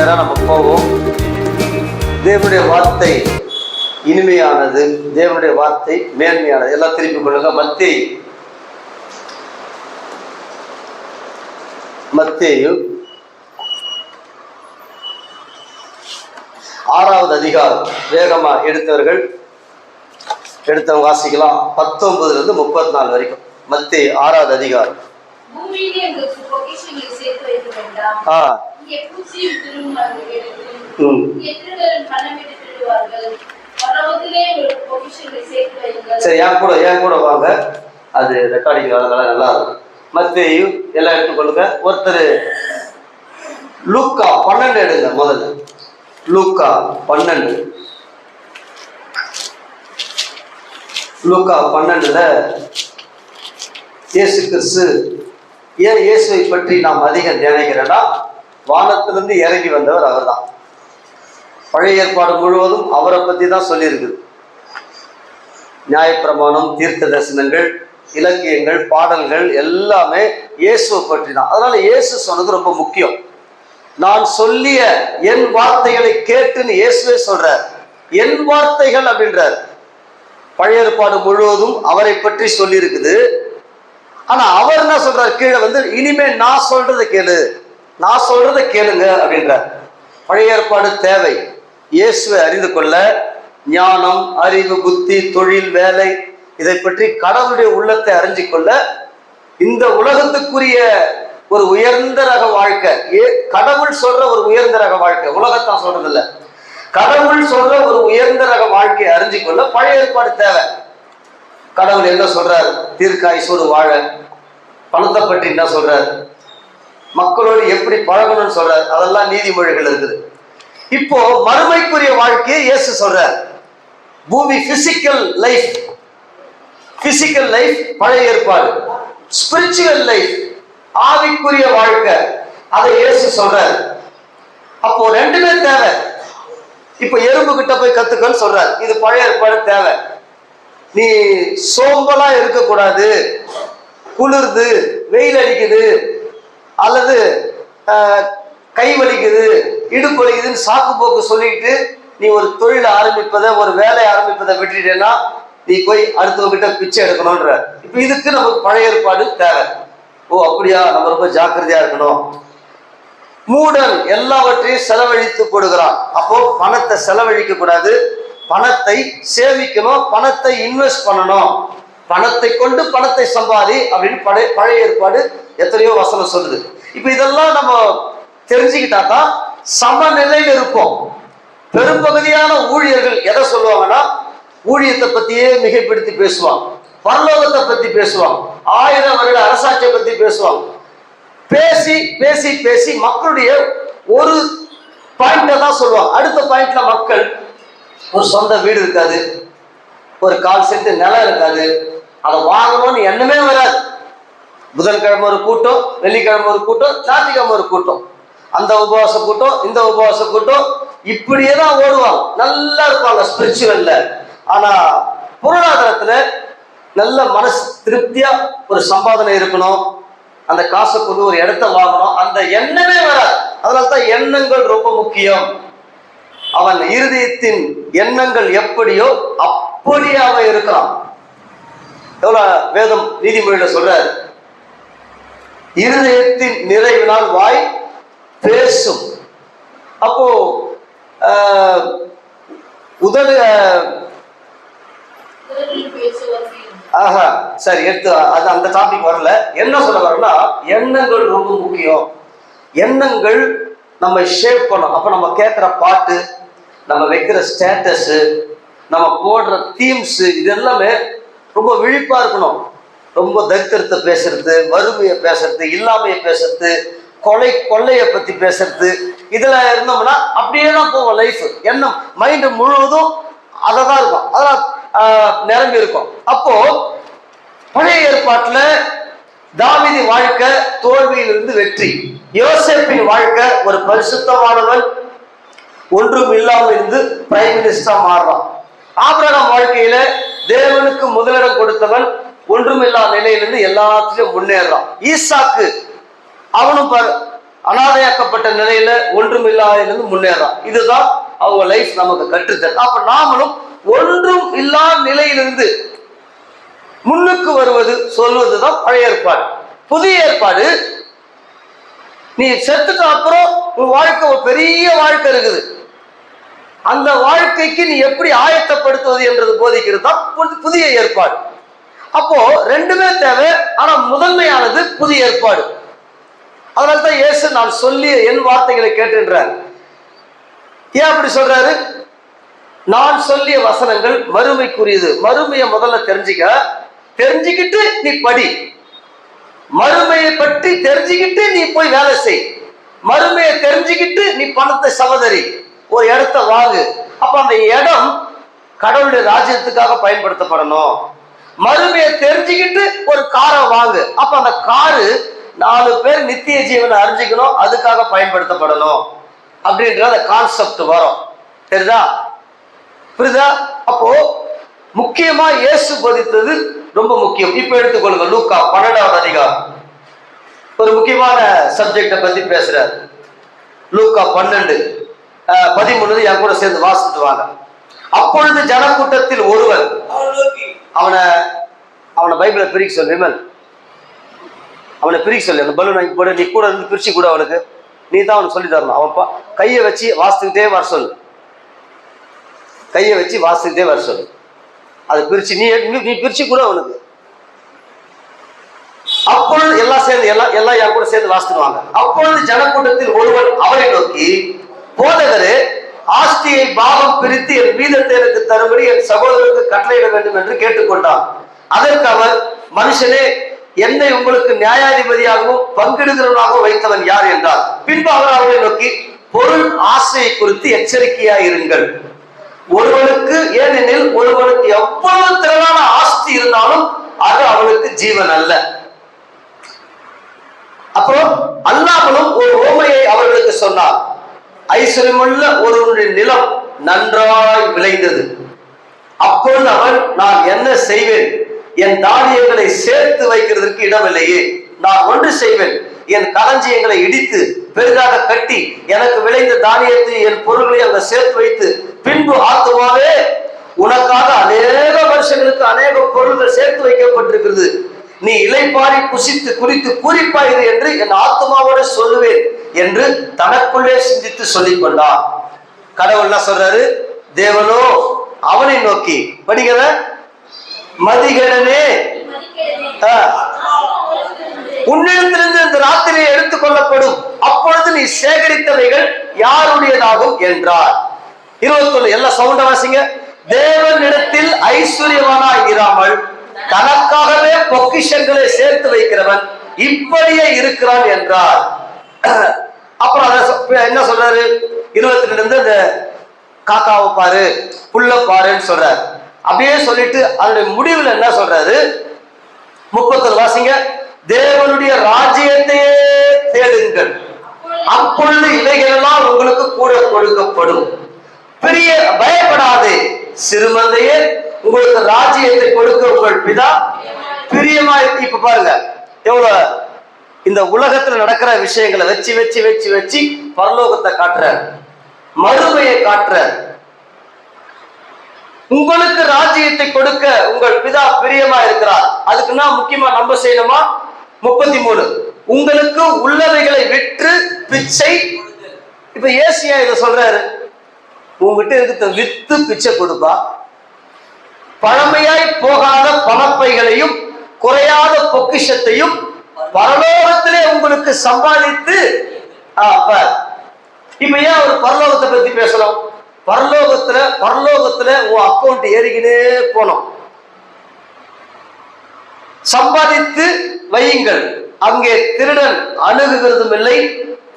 நேரம் நம்ம போவோம். தேவனுடைய வார்த்தை இனிமையானது, தேவனுடைய வார்த்தை மேன்மையானது. எல்லாம் திருப்பி கொள்ளுங்க. மத்தேயு 6வது அதிகாரம். வேகமா எடுத்தவங்க வாசிக்கலாம். 19 to 34 வரைக்கும். மத்தேயு 6வது அதிகாரம். சரி, என் கூட வாங்க. அது ரெக்கார்டிங் அதனால நல்லா இருக்கும். மத்தேயு எல்லாம் எடுத்துக்கொள்ளுங்க. ஒருத்தர் லூக்கா 12 எடுங்க. முதல்ல லூக்கா 12. லூக்கா 12ல இயேசு கிறிஸ்து, ஏன் இயேசுவை பற்றி நாம் அதிகம் தியானிக்கிறோன்னா, வானத்திலிருந்து இறங்கி வந்தவர் அவர் தான். பழைய ஏற்பாடு முழுவதும் அவரை பற்றி தான் சொல்லியிருக்குது. நியாயப்பிரமாணம், தீர்க்க தரிசனங்கள், இலக்கியங்கள், பாடல்கள் எல்லாமே இயேசுவை பற்றி தான். அதனால இயேசு சொன்னது ரொம்ப முக்கியம். நான் சொல்லிய என் வார்த்தைகளை கேட்டுன்னு இயேசுவே சொல்றார். என் வார்த்தைகள் அப்படின்றார். பழைய ஏற்பாடு முழுவதும் அவரை பற்றி சொல்லி இருக்குது. ஆனா அவர் என்ன சொல்றார்? கீழே இனிமே நான் சொல்றதை கேளுங்க அப்படின்றார். பழைய ஏற்பாடு தேவை. இயேசுவை அறிந்து கொள்ள ஞானம், அறிவு, புத்தி, தொழில், வேலை, இதை பற்றி கடவுளுடைய உள்ளத்தை அறிஞ்சு கொள்ள இந்த உலகத்துக்குரிய ஒரு உயர்ந்த ரக வாழ்க்கை, கடவுள் சொல்ற ஒரு உயர்ந்த ரக வாழ்க்கை, உலகத்தான் சொல்றது இல்ல, கடவுள் சொல்ற ஒரு உயர்ந்த ரக வாழ்க்கையை அறிஞ்சு கொள்ள பழைய ஏற்பாடு தேவை. கடவுள் என்ன சொல்றார்? தீர்க்காயுசோடு வாழ. பணத்தை பற்றி என்ன சொல்றார்? மக்களோடு எப்படி பழகணும்னு சொல்றார். அதெல்லாம் நீதிமொழிகள் இருக்குது. இப்போ மறுமைக்குரிய வாழ்க்கையை இயேசு சொல்றார். பூமி பிசிக்கல் லைஃப் பழைய ஏற்பாடு, ஸ்பிரிச்சுவல் லைஃப் ஆவிக்குரிய வாழ்க்கை, அதை இயேசு சொல்றார். அப்போ ரெண்டுமே தேவை. இப்ப எறும்பு கிட்ட போய் கத்துக்கன்னு சொல்றார். இது பழைய ஏற்பாடு தேவை. நீ சோம்பலா இருக்கக்கூடாது, குளிர்து, வெயில் அடிக்குது, அல்லது கை வலிக்குது, இடுப்பு வலிக்குதுன்னு சாக்கு போக்கு சொல்லிட்டு நீ ஒரு தொழில் ஆரம்பிப்பதை, ஒரு வேலை ஆரம்பிப்பதை விட்டுட்டேன்னா நீ போய் அடுத்தவங்கிட்ட பிச்சை எடுக்கணும்ன்ற. இப்ப இதுக்கு நமக்கு பழைய ஏற்பாடு தேவை. ஓ அப்படியா, நம்ம ரொம்ப ஜாக்கிரதையா இருக்கணும். மூடன் எல்லாவற்றையும் செலவழித்து போடுகிறான். அப்போ பணத்தை செலவழிக்க கூடாது, பணத்தை சேமிக்கணும், பணத்தை இன்வெஸ்ட் பண்ணணும், பணத்தை கொண்டு பணத்தை சம்பாதி அப்படின்னு பழைய ஏற்பாடு எத்தனையோ வசனம் சொல்லுது. இப்ப இதெல்லாம் நம்ம தெரிஞ்சுக்கிட்டா தான் சமநிலையில் இருப்போம். பெரும்பகுதியான ஊழியர்கள் எதை சொல்லுவாங்கன்னா, ஊழியத்தை பத்தியே மிகைப்படுத்தி பேசுவாங்க, பரலோகத்தை பத்தி பேசுவாங்க, 1000 வருட அரசாட்சியை பத்தி பேசுவாங்க. பேசி பேசி பேசி மக்களுடைய ஒரு பாயிண்ட தான் சொல்லுவாங்க. அடுத்த பாயிண்ட்ல மக்கள் ஒரு சொந்த வீடு இருக்காது, ஒரு 1/4 சென்ட் நிலம் இருக்காது, அதை வாங்கணும்னு எண்ணமே வராது. புதன்கிழமை ஒரு கூட்டம், வெள்ளிக்கிழமை ஒரு கூட்டம், ஞாயிற்றுக்கிழமை ஒரு கூட்டம், அந்த உபவாச கூட்டம், இந்த உபவாச கூட்டம், இப்படியே தான் ஓடுவாங்க. நல்லா இருப்பாங்க ஸ்பிரிச்சுவல்ல. ஆனா பொருளாதாரத்துல நல்ல மனசு திருப்தியா ஒரு சம்பாதனை இருக்கணும், அந்த காசை கொண்டு ஒரு இடத்த வாங்கணும், அந்த எண்ணமே வராது. அதனால்தான் எண்ணங்கள் ரொம்ப முக்கியம். அவன் இருதயத்தின் எண்ணங்கள் எப்படியோ அப்படியே அவன் இருக்கிறான். எவ்வளவு வேதம் நீதிமொழியில சொல்றாரு, இருதயத்தின் நிறைவினால் வாய் பேசும். அப்போ சரி, எடுத்து அது அந்த டாபிக் வரல. என்ன சொல்ல வரனா, எண்ணங்கள் ரொம்ப முக்கியம். எண்ணங்கள் நம்ம ஷேப் பண்ணும். அப்ப நம்ம கேட்கிற பாட்டு, நம்ம வைக்கிற ஸ்டேட்டஸ், நம்ம போடுற தீம்ஸ், இது எல்லாமே ரொம்ப விழிப்பா இருக்கணும். ரொம்ப தரித்திரத்தை பேசுறது, வறுமையை பேசுறது, இல்லாமையை பேசுறது, கொள்ளையை பத்தி பேசுறது, இதுல இருந்தோம்னா அப்படியே தான் போவோம் லைஃப். எண்ணம் மைண்ட் முழுவதும் அதை தான் இருக்கும், அதெல்லாம் நிரம்பி இருக்கும். அப்போ பழைய ஏற்பாட்டுல தாவீது வாழ்க்கை தோல்வியிலிருந்து வெற்றி, யோசேப்பின் வாழ்க்கை ஒரு பரிசுத்தமானவன், ஒன்றும் இல்லாமல் இருந்து பிரைம் மினிஸ்டரா மாறுறான். ஆபிரகாம் வாழ்க்கையில தேவனுக்கு முதலிடம் கொடுத்தவன் ஒன்றுமில்லா நிலையிலிருந்து எல்லாத்திலும் முன்னேறான். ஈசாக்கு அவனும் அனாதையாக்கப்பட்ட நிலையில ஒன்றும் இல்லாதிலிருந்து முன்னேறான். இதுதான் அவங்க லைஃப் நமக்கு கற்றுத்தரு. அப்ப நாமளும் ஒன்றும் இல்லா நிலையிலிருந்து முன்னுக்கு வருவது சொல்வதுதான் பழைய ஏற்பாடு. புதிய ஏற்பாடு, நீ செத்துட்ட அப்புறம் உன் வாழ்க்கை ஒரு பெரிய வாழ்க்கை இருக்குது, அந்த வாழ்க்கைக்கு நீ எப்படி ஆயத்தப்படுத்துவது என்றது போதிக்கிறது தான் புதிய ஏற்பாடு. அப்போ ரெண்டுமே தேவை, ஆனா முதன்மையானது புதிய ஏற்பாடு. அதனால்தான் இயேசு நான் சொல்லிய என் வார்த்தைகளை கேட்டுன்றார். ஏன் அப்படி சொல்றாரு? நான் சொல்லிய வசனங்கள் மறுமைக்குரியது. மறுமையை முதல்ல தெரிஞ்சுக்கிட்டு நீ படி. மறுமையை பற்றி தெரிஞ்சுக்கிட்டு நீ போய் வேலை செய். மறுமையை தெரிஞ்சுக்கிட்டு நீ பணத்தை சகோதரி ஒரு இடத்த வாங்கு. அப்ப அந்த இடம் கடவுளுடைய ராஜ்யத்துக்காக பயன்படுத்தப்படணும். மறுமையை தெரிஞ்சுக்கிட்டு ஒரு காரை வாங்கு. அப்ப அந்த காரு 4 பேர் நித்திய ஜீவனை அறிஞ்சிக்கணும், அதுக்காக பயன்படுத்தப்படணும் அப்படின்ற அந்த கான்செப்ட் வரும். தெரியுதா? புரியுதா? அப்போ முக்கியமா இயேசு போதித்தது ரொம்ப முக்கியம். இப்ப எடுத்துக்கொள்ளுங்க, லூக்கா 12வது அதிகாரம் ஒரு முக்கியமான சப்ஜெக்டை பத்தி பேசுறார். லூக்கா 12:13 என் கூட சேர்ந்து வாசிட்டு வாங்க. அப்பொழுது ஜனக்கூட்டத்தில் ஒருவர் அவனை பைபிளை பிரிக்க சொல்லு. விமல், அவனை பிரிக்க சொல்லு. அந்த பலூன் வாங்கி போட, நீ கூட இருந்து பிரிச்சு கூட அவனுக்கு. நீ தான் அவனுக்கு சொல்லி தரணும். அவன் கையை வச்சு வாசித்துக்கிட்டே வர சொல்லு. கையை வச்சு வாசித்துக்கிட்டே வர சொல்லு. அதை பிரிச்சு நீ பிரிச்சு கூட அவனுக்கு. அப்பொழுது எல்லாம் சேர்ந்து எல்லாம் என் கூட சேர்ந்து வாசித்துவாங்க. அப்பொழுது ஜனக்கூட்டத்தில் ஒருவன் அவரை நோக்கி, போதகரே, ஆஸ்தியை பாகம் பிரித்து என் வீதத்தை எனக்கு தரும்படி என் சகோதரருக்கு கட்டளையிட வேண்டும் என்று கேட்டுக்கொண்டான். அதற்கு அவர், மனுஷனே, என்னை உங்களுக்கு நியாயாதிபதியாகவும் பங்கிடுகிறவனாகவும் வைத்தவன் யார் என்றார். பின்பு அவர் அவரை நோக்கி, பொருள் ஆசையை குறித்து எச்சரிக்கையாயிருங்கள். ஒருவனுக்கு, ஏனெனில் ஒருவனுக்கு எவ்வளவு திரளான ஆஸ்தி இருந்தாலும் அது அவனுக்கு ஜீவன் அல்ல. அப்புறம் அல்லாமலும் ஒரு ஓமையை அவர்களுக்கு சொன்னார். ஐஸ்வர்யமுள்ள ஒருவனுடைய நிலம் நன்றாய் விளைந்தது. அப்பொழுது அவன், நான் என்ன செய்வேன்? என் தானியங்களை சேர்த்து வைக்கிறதுக்கு இடமில்லையே. நான் ஒன்று செய்வேன், என் களஞ்சியங்களை இடித்து பெரிதாக கட்டி எனக்கு விளைந்த தானியத்தை என் பொருள்களை அங்க சேர்த்து வைத்து, பின்பு ஆத்துமாவே, உனக்காக அநேக வருஷங்களுக்கு அநேக பொருள்கள் சேர்த்து வைக்கப்பட்டிருக்கிறது, நீ இலைப்பாரி புசித்து குறித்து பூரிப்பாயிரு என்று என் ஆத்மாவோடு சொல்லுவேன் என்று தனக்குள்ளே சிந்தித்து சொல்லிக் கொண்டான். கடவுள் என்ன சொல்றாரு? தேவனோ அவனை நோக்கி, படிக்கிற, மதிகேடனே, உன்னிடத்திலிருந்து இந்த ராத்திரியை எடுத்துக் கொள்ளப்படும், அப்பொழுது நீ சேகரித்தவைகள் யாருடையதாகும் என்றார். 21 எல்லாம் சவுண்ட வாசிங்க. தேவனிடத்தில் ஐஸ்வர்யவானாய் இராமல் தனக்காகவே பொக்கிஷங்களை சேர்த்து வைக்கிறவன் இப்படியே இருக்கிறான் என்றார். அப்புறம் என்ன சொல்றாரு? 22 இந்த காக்காவை பாரு, புல்ல பாருன்னு சொல்றாரு. அப்படியே சொல்லிட்டு அதனுடைய முடிவில் என்ன சொல்றாரு? 30 வாசிங்க. தேவனுடைய ராஜ்யத்தையே தேடுங்கள், அப்பொழுது இவைகளெல்லாம் உங்களுக்கு கூட கொடுக்கப்படும். பெரிய பயப்படாதே சிறுமந்தையே, உங்களுக்கு ராஜ்யத்தை கொடுக்க உங்கள் பிதா பிரியமா. இப்ப பாருங்க எவ்வளவு இந்த உலகத்துல நடக்கிற விஷயங்களை வச்சு வச்சு வச்சு வச்சு பரலோகத்தை காட்டுற, மறுமையை காட்டுற. உங்களுக்கு ராஜ்யத்தை கொடுக்க உங்கள் பிதா பிரியமா இருக்கிறார். அதுக்குன்னா முக்கியமா நம்ம செய்யணுமா? 33 உங்களுக்கு உள்ளவைகளை விற்று பிச்சை. இப்ப ஏசியா இதை சொல்றாரு, உங்ககிட்ட இருக்கிற வித்து பிச்சை கொடுப்பா. பழமையாய் போகாத பணப்பைகளையும் குறையாத பொக்கிஷத்தையும் பரலோகத்திலே உங்களுக்கு சம்பாதித்து. இப்ப ஏன் ஒரு பரலோகத்தை பத்தி பேசலாம்? பரலோகத்துல உன் அக்கௌண்ட் ஏறிக்கினே போனோம். சம்பாதித்து வையுங்கள், அங்கே திருடன் அணுகுகிறதும் இல்லை,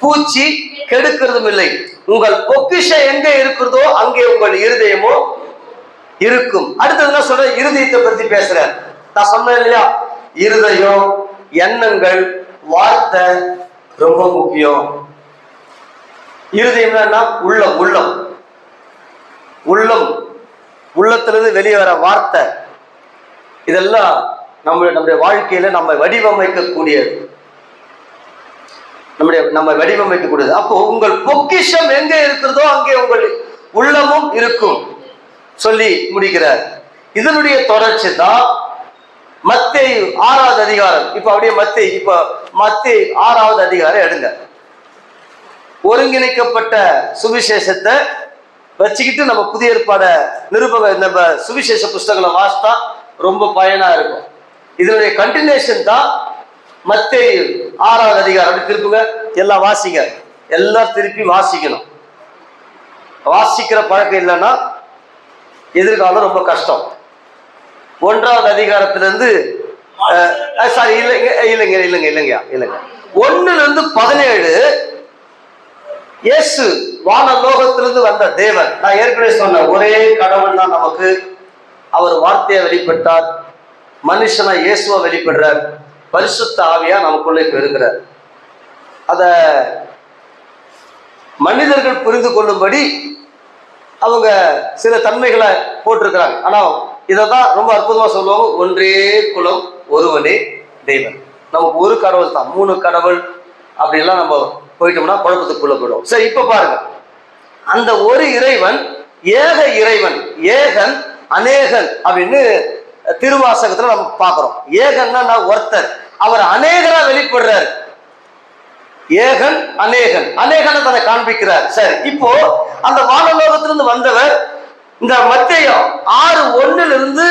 பூச்சி கெடுக்கிறதும் இல்லை. உங்கள் பொக்கிஷம் எங்க இருக்கிறதோ அங்கே உங்கள் இருதயமோ இருக்கும். அடுத்தது என்ன சொல்ற? இருதயத்தை பத்தி பேசுற. நான் சொன்னேன் இல்லையா, இருதயம், எண்ணங்கள், வார்த்தை ரொம்ப முக்கியம். இருதயம் என்ன? உள்ளம். உள்ளம் உள்ளம் உள்ளத்திலிருந்து வெளியே வர வார்த்தை, இதெல்லாம் நம்முடைய வாழ்க்கையில நம்ம வடிவமைக்க கூடியது. நம்ம வடிவமைக்க கூடாது. அப்போ உங்கள் பொக்கிஷம் எங்கே இருக்கிறதோ அங்கே உங்கள் உள்ளமும் இருக்கும் சொல்லி முடிக்கிறார். இதனுடைய தொடர்ச்சி தான் மத்தேயு 6வது அதிகாரம். இப்ப அப்படியே மத்தேயு 6வது அதிகாரம் எடுங்க. ஒருங்கிணைக்கப்பட்ட சுவிசேஷத்தை வச்சுக்கிட்டு நம்ம புதிய ஏற்பாட நம்ம சுவிசேஷ புஸ்தகங்களை வாசித்தா ரொம்ப பயனா இருக்கும். இதனுடைய கண்டினியூஷன் தான் மத்தேயு 6வது அதிகாரம். அப்படி திருப்புங்க, எல்லாம் வாசிங்க, எல்லாம் திருப்பி வாசிக்கணும். வாசிக்கிற பழக்கம் இல்லைன்னா எதிர்காலம் ரொம்ப கஷ்டம். 1வது அதிகாரத்திலிருந்து சாரி இல்லைங்க 1லிருந்து 17 இயேசு வானலோகத்திலிருந்து வந்த தேவன். நான் ஏற்கனவே சொன்ன ஒரே கடவுள் தான் நமக்கு. அவர் வார்த்தையை வெளிப்பட்டார், மனுஷனா இயேசுவா வெளிப்படுறார், பரிசுத்த ஆவியா நமக்குள்ளே இருக்கிறார். அத மனிதர்கள் புரிந்து கொள்ளும்படி அவங்க சில தன்மைகளை போட்டிருக்கிறாங்க. ஆனா இதைதான் ரொம்ப அற்புதமா சொல்லுவாங்க, ஒன்றே குலம் ஒருவனே தேவன். நமக்கு ஒரு கடவுள் தான், 3 கடவுள் அப்படிலாம் நம்ம போயிட்டோம்னா குழப்பத்துக்குள்ள போயிடும். சரி, இப்ப பாருங்க, அந்த ஒரு இறைவன் ஏக இறைவன், ஏகன் அநேகன் அப்படின்னு திருவாசகத்துல நம்ம பாக்குறோம். ஏகன்னா ஒருத்தர், அவர் அநேகரா வெளிப்படுறார். ஏகன் அநேகன், அநேகனை தன்னை காண்பிக்கிறார். சரி, இப்போ அந்த வானலோகத்திலிருந்து வந்தவர் இந்த மத்தேயு 6:1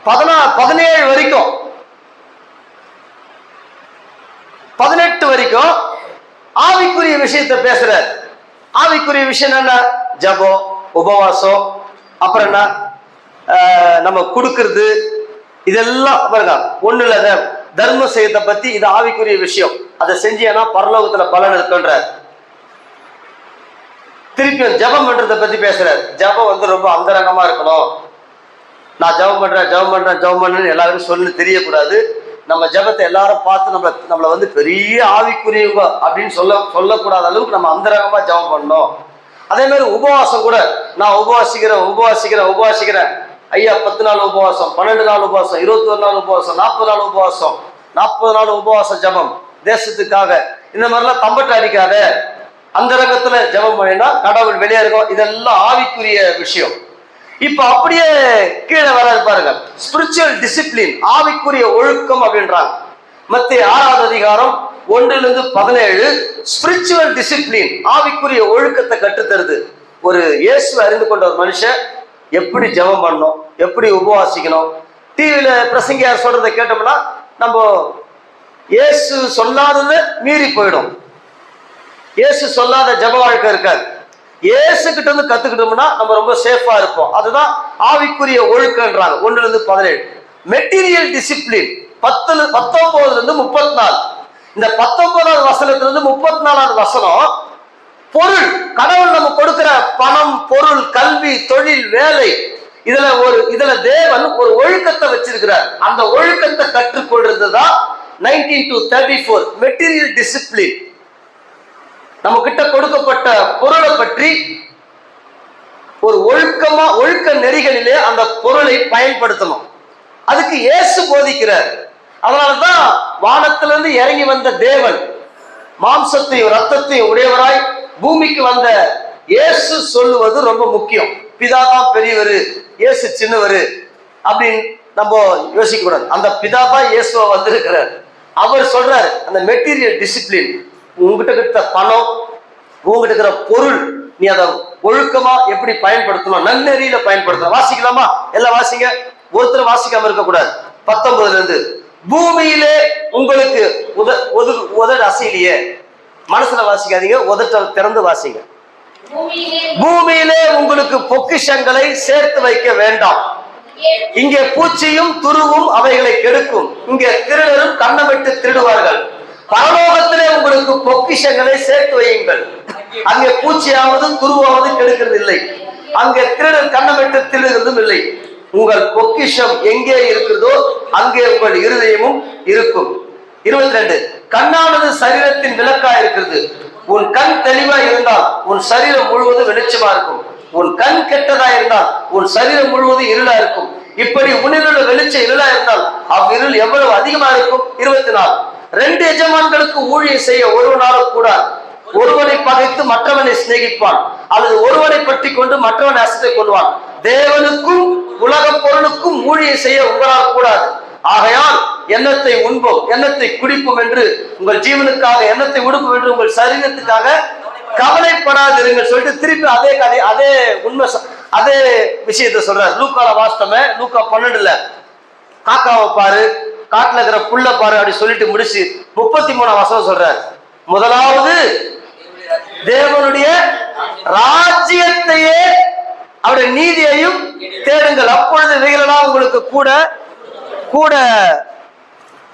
17 வரைக்கும் 18 வரைக்கும் ஆவிக்குரிய விஷயத்தை பேசுறார். ஆவிக்குரிய விஷயம் என்ன? ஜபம், உபவாசம், அப்புறம் என்ன நம்ம கொடுக்கறது, இதெல்லாம் பாருங்க. ஒண்ணுல தர்ம செய்யத்தை பத்தி, இது ஆவிக்குரிய விஷயம். அதை செஞ்சேன்னா பரலோகத்துல பலன் இருக்குன்றார். திருப்பியும் ஜபம் பண்றதை பத்தி பேசுறாரு. ஜபம் ரொம்ப அந்தரங்கமா இருக்கணும். நான் ஜபம் பண்றேன் எல்லாருக்கும் சொல்லு தெரியக்கூடாது. நம்ம ஜபத்தை எல்லாரும் பார்த்து நம்மளை பெரிய ஆவிக்குரியவங்க அப்படின்னு சொல்லக்கூடாத அளவுக்கு நம்ம அந்தரங்கமா ஜபம் பண்ணணும். அதே மாதிரி உபவாசம் கூட, நான் உபவாசிக்கிறேன் ஐயா, 10 நாள் உபவாசம், 12 நாள் உபவாசம், 21 நாள் உபவாசம், 40 நாள் உபவாசம், 40 நாள் உபவாச ஜபம் தேசத்துக்காக, இந்த மாதிரிலாம் தம்பட்டு அடிக்காத. அந்த ரங்கத்துல ஜபம் பண்ணினா கடவுள் வெளியே இருக்கும். இதெல்லாம் ஆவிக்குரிய விஷயம். இப்ப அப்படியே கீழே வர பாருங்க, ஸ்பிரிச்சுவல் டிசிப்ளின், ஆவிக்குரிய ஒழுக்கம் அப்படின்றாங்க. மத்தேயு 6வது அதிகாரம் 1லிருந்து 17 ஸ்பிரிச்சுவல் டிசிப்ளின், ஆவிக்குரிய ஒழுக்கத்தை கற்றுத்தருது. ஒரு இயேசுவை அறிந்து கொண்ட ஒரு மனுஷன் எப்படி ஜெபம் பண்ணணும், எப்படி உபவாசிக்கணும். டிவியில பிரசங்கியார் சொல்றதை கேட்டோம்னா நம்ம இயேசு சொல்லாததை மீறி போயிடும். இயேசு சொல்லாத ஜெப வாழ்க்கை இருக்காது. இயேசு கிட்ட இருந்து கத்துக்கிட்டோம்னா நம்ம ரொம்ப சேஃபா இருப்போம். அதுதான் ஆவிக்குரிய ஒழுக்கன்றாங்க. 1லிருந்து 17 மெட்டீரியல் டிசிப்ளின் 19லிருந்து 34. இந்த 19வது வசனத்திலிருந்து 34வது வசனம் பொருள், கடவுள் நம்ம கொடுக்கிற பணம், பொருள், கல்வி, தொழில், வேலை, இதுல தேவன் ஒரு ஒழுக்கத்தை வச்சிருக்கிறார். அந்த ஒழுக்கத்தை கற்றுக்கொள்றதுதான் 19 to 34 மெட்டீரியல் டிசிப்ளின். நம்ம கிட்ட கொடுக்கப்பட்ட பொருளை பற்றி ஒரு ஒழுக்க நெறிகளிலே அந்த பொருளை பயன்படுத்தணும். அதுக்கு இயேசு போதிக்கிறார். அதனாலதான் வானத்திலிருந்து இறங்கி வந்த தேவன், மாம்சத்தையும் ரத்தத்தையும் உடையவராய் பூமிக்கு வந்த இயேசு சொல்லுவது ரொம்ப முக்கியம். பிதா தான் பெரியவரு, இயேசு சின்னவரு அப்படின்னு நம்ம யோசிக்க கூடாது. அந்த பிதா தான் இயேசுவா வந்திருக்கிறார். அவர் சொல்றாரு, அந்த மெட்டீரியல் டிசிப்ளின், உங்ககிட்ட இருக்கிற பணம், உங்ககிட்ட இருக்கிற பொருள், நீ அதை ஒழுக்கமா எப்படி பயன்படுத்தணும், நன்னெறியில பயன்படுத்தணும். வாசிக்கலாமா? எல்லாம் வாசிங்க, ஒருத்தர் வாசிக்காம இருக்கக்கூடாது. 19லிருந்து பூமியிலே உங்களுக்கு உதடு அசையிலேயே, மனசுல வாசிக்காதீங்க, உதட்ட திறந்து வாசிங்க. பூமியிலே உங்களுக்கு பொக்கிஷங்களை சேர்த்து வைக்க வேண்டாம், இங்கே பூச்சியும் துருவும் அவைகளை கெடுக்கும், இங்கே திருடரும் கண்ணமிட்டு திருடுவார்கள். பரலோகத்திலே உங்களுக்கு பொக்கிஷங்களை சேர்த்து வையுங்கள், அங்கே பூச்சியாவது துருவாவது கெடுக்கிறது இல்லை, அங்கே திருடர் கண்ணமிட்டு திருடுகிறதும் இல்லை. உங்கள் பொக்கிஷம் எங்கே இருக்கிறதோ அங்கே உங்கள் இருதயமும் இருக்கும். 22 கண்ணானது சரீரத்தின் விளக்கா இருக்கிறது. உன் கண் தெளிவா இருந்தால் உன் சரீரம் முழுவதும் வெளிச்சமா இருக்கும். உன் கண் கெட்டதா இருந்தால் உன் சரீரம் முழுவதும் இருளா இருக்கும். இப்படி உன்னிலுள்ள வெளிச்சம் இருளா இருந்தால் அவ்விருள் எவ்வளவு அதிகமா இருக்கும். 24 2 எஜமான்களுக்கு ஊழியம் செய்ய ஒருவனாலும் கூட. ஒருவனை பகைத்து மற்றவனை சிநேகிப்பான், அல்லது ஒருவனை பற்றி கொண்டு மற்றவனை அசட்டை கொள்வான். தேவனுக்கும் உலக பொருளுக்கும் ஊழியம் செய்ய உங்களால் கூடாது. ஆகையால் எண்ணத்தை உண்போம், எண்ணத்தை குடிப்போம் என்று உங்கள் ஜீவனுக்காக, எண்ணத்தை உடுப்போம் என்று உங்கள் சரீரத்துக்காக கவலைப்படாதிருங்கள் சொல்லிட்டு திருப்பி அதே கதை, அதே உண்மை, அதே விஷயத்த சொல்றாரு. லூக்கால வாஸ்தமே, லூக்கா 12 காக்காவை பாரு, காட்டுல இருக்கிற புல்ல பாரு அப்படி சொல்லிட்டு முடிச்சு 33 வசனம் சொல்றாரு. முதலாவது தேவனுடைய ராஜ்யத்தையே அவருடைய நீதியையும் தேடுங்கள், அப்பொழுது இவைகளெல்லாம் உங்களுக்கு கூட கூட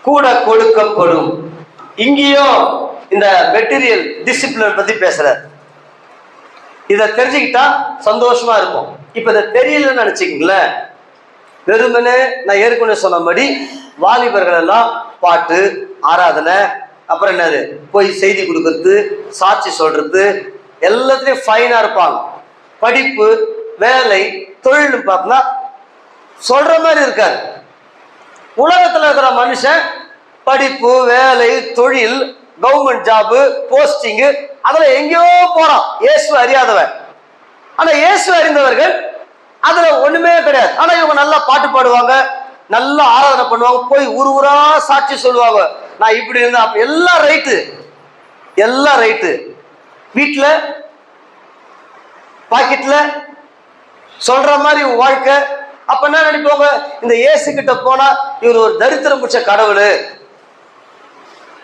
கூட கொடுக்கப்படும். இங்கேயும் இந்த மெட்டீரியல் டிசிப்ளின் பத்தி பேசுறார். இதை தெரிஞ்சுக்கிட்டா சந்தோஷமா இருக்கும். இப்ப இதை தெரியலன்னு நினைச்சுக்கீங்களேன், வெறுமனே நான் ஏற்கனவே சொன்னபடி வாலிபர்கள் எல்லாம் பாட்டு, ஆராதனை, அப்புறம் என்னது போய் செய்தி கொடுக்கறது, சாட்சி சொல்றது, எல்லாத்துலயும் ஃபைனா இருப்பாங்க. படிப்பு, வேலை, தொழில் பார்த்தா சொல்ற மாதிரி இருக்காது. உலகத்துல இருக்கிற மனுஷன் படிப்பு, வேலை, தொழில், கவர்மெண்ட் ஜாபு, போஸ்டிங்கு, அதுல எங்கேயோ போறான் இயேசு அறியாதவன். ஆனா இயேசு அறிந்தவர்கள் அதுல ஒண்ணுமே கிடையாது. ஆனா இவங்க நல்லா பாட்டு பாடுவாங்க, நல்லா ஆராதனை பண்ணுவாங்க, போய் ஊரா சாட்சி சொல்லுவாங்க, நான் இப்படி இருந்தேன், எல்லாம் ரைட்டு, எல்லாம் ரைட்டு. வீட்டுல பாக்கெட்ல சொல்ற மாதிரி வாழ்க்கை. அப்ப என்ன நினைப்போங்க, இந்த இயேசு கிட்ட போனா இவர் ஒரு தரித்திரம் பிடிச்ச கடவுள்,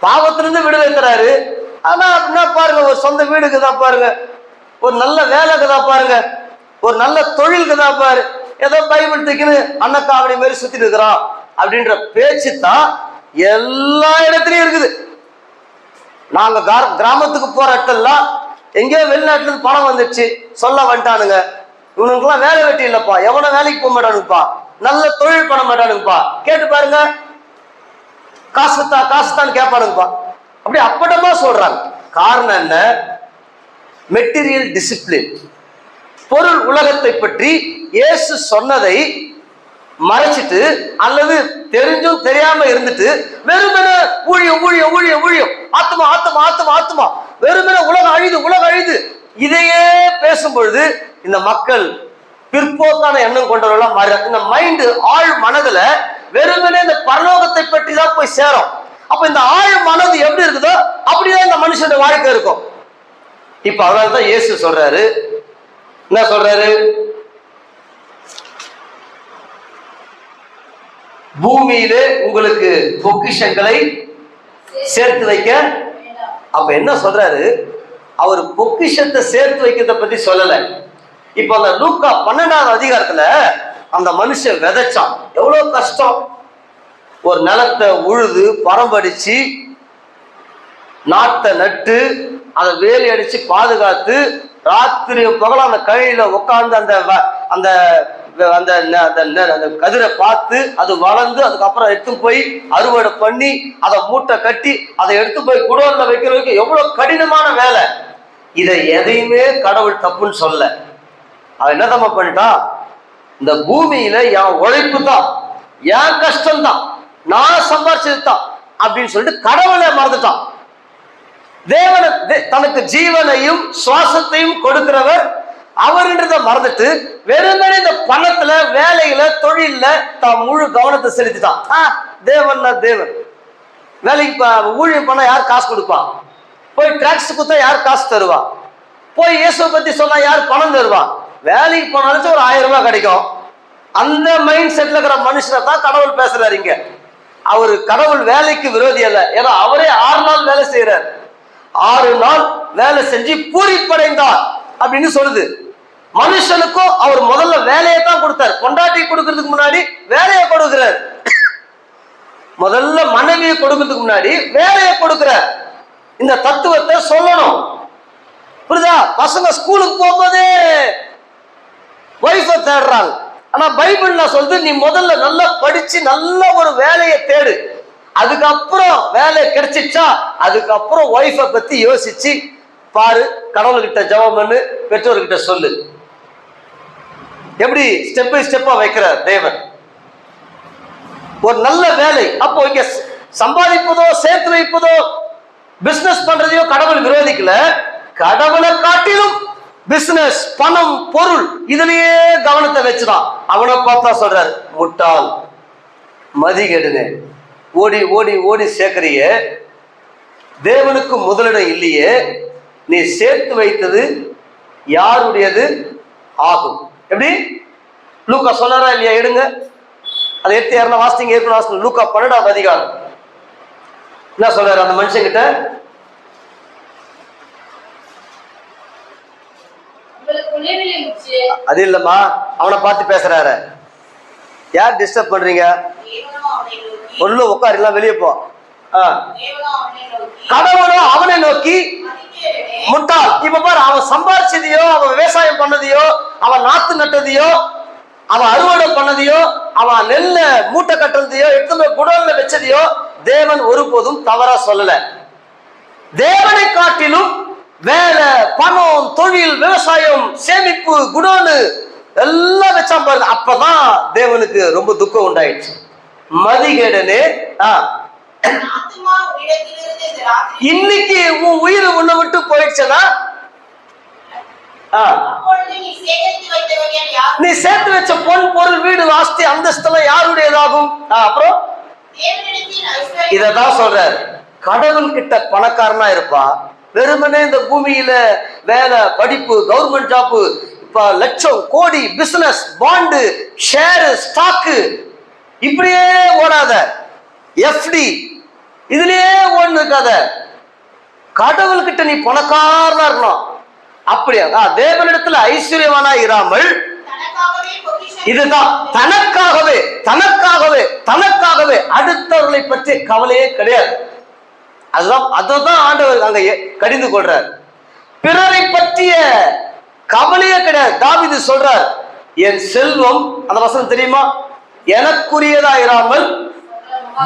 பாவத்திலிருந்து விடுதலை தராரு. ஆனா என்ன பாருங்க, ஒரு சொந்த வீடுக்கு தான் பாருங்க, ஒரு நல்ல வேலைக்கு தான் பாருங்க, ஒரு நல்ல தொழிலுக்கு தான் பாரு, ஏதோ பைபிள் தூக்கின்னு அன்னக்காவடி மாதிரி சுத்திட்டு இருக்கிறான் அப்படின்ற பேச்சு தான் எல்லா இடத்துலயும் இருக்குது. நாங்க கிராமத்துக்கு போற இடத்துலாம் எங்கேயோ வெளிநாட்டுல இருந்து பணம் வந்துடுச்சு சொல்ல வந்துட்டானுங்க, இவனுக்குலாம் வேலை வெட்டி இல்லப்பா, எவனை வேலைக்கு போக மாட்டானுங்கப்பா, நல்ல தொழில் பண்ண மாட்டானுங்கப்பா, கேட்டு பாருங்க, காசுத்தான் கேட்பானுங்கப்பா, அப்படி அப்பட்டமா சொல்றாங்க. காரணம் என்ன? Material discipline. பொருள் உலகத்தை பற்றி இயேசு சொன்னதை மறைச்சிட்டு அல்லது தெரிஞ்சும் தெரியாம இருந்துட்டு வெறுமனே ஊழியம் ஊழியம் ஊழியம் ஊழியம், ஆத்மா ஆத்மா ஆத்மா ஆத்மா, வெறுமனே உலகம் அழிது இதையே பேசும் பொழுது இந்த மக்கள் பிற்போக்கான எண்ணம் கொண்டவர்களா மாறி, இந்த மைண்டு ஆழ் மனதுல வெறுமனே இந்த பரலோகத்தை பற்றி தான் போய் சேரும். அப்ப இந்த ஆழ் மனது எப்படி இருக்குதோ அப்படிதான் இந்த மனுஷனுடைய வாழ்க்கை இருக்கும். இப்ப அதனாலதான் இயேசு சொல்றாரு, என்ன சொல்றாரு, பூமியிலே உங்களுக்கு பொக்கிஷங்களை சேர்த்து வைக்க. அப்ப என்ன சொல்றாரு, அவர் பொக்கிஷத்தை சேர்த்து வைக்கிறத பத்தி சொல்லல. இப்ப அந்த லூக்கா 12வது அதிகாரத்துல அந்த மனுஷன் விதைச்சான், எவ்வளவு கஷ்டம். ஒரு நிலத்தை உழுது பரம்படிச்சு நாட்டை நட்டு அதை வேலி அடிச்சு பாதுகாத்து ராத்திரி பகல அந்த கழியில உட்கார்ந்து அந்த அந்த அந்த அந்த கதிரை பார்த்து அது வளர்ந்து அதுக்கப்புறம் எடுத்து போய் அறுவடை பண்ணி அதை மூட்டை கட்டி அதை எடுத்து போய் குடோன்ல வைக்கிறதுக்கு எவ்வளவு கடினமான வேலை. இதை எதையுமே கடவுள் தப்புன்னு சொல்ல. அவன் என்ன தம்ம பண்ணிட்டான், இந்த பூமியில என் உழைப்பு தான், என் கஷ்டம் தான், நான் சம்பாரிச்சது தான் அப்படின்னு சொல்லிட்டு கடவுளை மறந்துட்டான். தேவனை, தனக்கு ஜீவனையும் சுவாசத்தையும் கொடுக்கிறவர் அவர்ன்றத மறந்துட்டு வெறுமனே இந்த பணத்துல, வேலையில, தொழில தான் முழு கவனத்தை செலுத்திட்டான். தேவன்னா தேவன், வேலைக்கு ஊழியம் பண்ணா யார் காசு கொடுப்பா, போய் டாக்ஸ் கொடுத்தா யார் காசு தருவா, போய் இயேசுவை பத்தி சொன்னா யார் பணம் தருவா, வேலைக்கு போனாலும் ஒரு 1000 ரூபாய் கிடைக்கும். அந்த மைண்ட் செட்ல இருக்கிற மனுஷனை தான் கடவுள் பேசுறாரு இங்க. அவரு கடவுள் வேலைக்கு விரோதி அல்ல, ஏன்னா அவரே 6 நாள் வேலை செய்யறார். 6 நாள் வேலை செஞ்சு பூரிப்படைந்தார் அப்படின்னு சொல்லுது. மனுஷனுக்கும் அவர் முதல்ல வேலையை தான் கொடுத்தார். பொண்டாட்டி கொடுக்கறதுக்கு முன்னாடி வேலையை கொடுக்கிறார். முதல்ல மனைவியை கொடுக்கறதுக்கு முன்னாடி வேலையை கொடுக்கிறார். இந்த தத்துவத்தை சொல்லணும், புரியுதா? பசங்க ஸ்கூலுக்கு போகும்போதே வைஃபை தேடுறாங்க. ஆனா பைபிள் நான் சொல்றது, நீ முதல்ல நல்லா படிச்சு நல்ல ஒரு வேலையை தேடு, அதுக்கப்புறம் வேலை கிடைச்சிச்சா அதுக்கப்புறம் ஒய்ஃபை பத்தி யோசிச்சு பாரு, கடவுள்கிட்ட ஜெபம் பண்ணு, பெற்றோர்கிட்ட சொல்லு. எப்படி ஸ்டெப் பை ஸ்டெப்பா வைக்கிறார் தேவன். ஒரு நல்ல வேலை. அப்போ இங்க சம்பாதிப்பதோ சேர்த்து வைப்பதோ பிசினஸ் பண்றதையோ கடவுள் விரோதிக்கல. கடவுளை காட்டிலும் பிசினஸ், பணம், பொருள் இதுலயே கவனத்தை வச்சுதான். அவனை பார்த்தா சொல்றாரு, முட்டாள், மதிகேடுனே, ஓடி ஓடி ஓடி சேர்க்கிறிய, தேவனுக்கு முதலிடம் இல்லையே, நீ சேர்த்து வைத்தது யாருடையது ஆகும்? எப்படி லூக்கா சொன்னாரா இல்லையா? எடுங்க, அதை எடுத்து யாருன்னா வாசிங்க. ஏற்கனவே லூக்கா 12ஆம் அதிகாரம் என்ன சொல்றாரு அந்த மனுஷன் கிட்ட? அது இல்லம்மா, அவனை பார்த்து பேசுறாரு. யார் டிஸ்டர்ப் பண்றீங்க? ஒண்ணு உட்காருலாம், வெளியே போ. கடவுளும் அவனை நோக்கி, முட்டாள். இப்ப பாரு, அவன் சம்பாதிச்சதையோ, அவன் விவசாயம் பண்ணதையோ, அவன் நாத்து நட்டதையோ, அவன் அறுவடை பண்ணதையோ, அவன் நெல்ல மூட்டை கட்டுறதையோ, எடுத்து குடோன்ல வச்சதையோ தேவன் ஒருபோதும் தவறா சொல்லல. தேவனை காட்டிலும் வேலை, பணம், தொழில், விவசாயம், சேமிப்பு, குடோனு எல்லாம் வச்சான் பாருங்க. அப்பதான் தேவனுக்கு ரொம்ப துக்கம் உண்டாயிடுச்சு. மதிகேடனே, இன்னைக்கு உன் உயிர் உன்னை விட்டு போயிடுச்சுன்னா நீ சேர்த்து வச்ச பொன், பொருள், வீடு, ஆஸ்தி, அந்தஸ்தெல்லாம் யாருடையதாகும்? அப்புறம் இததான் சொல்றாரு, கடவுள் கிட்ட பணக்காரனா இருப்பா, வெறுமனே இந்த பூமியில வேலை, படிப்பு, கவர்மெண்ட் ஜாப்பு, இப்ப லட்சம் கோடி பிசினஸ், பாண்டு, ஷேர், ஸ்டாக்கு இப்படியே ஓடாத, எஃப்டி இதுலயே ஓடு இருக்காத. கடவுள் கிட்ட நீ பணக்காரனா இருக்கணும். அப்படியா? தேவனிடத்துல ஐஸ்வர்யவானா இராமல், இதுதான் தனக்காகவே தனக்காகவே தனக்காகவே அடுத்தவர்களை பற்றி கவலையே கிடையாது. அதுதான் ஆண்டவர் அங்க கடிந்து கொள்றார். பிறரை பற்றிய கவலையே கிடையாது. தாவீது சொல்றார், என் செல்வம், அந்த வசனம் தெரியுமா, எனக்குரியதா இராமல்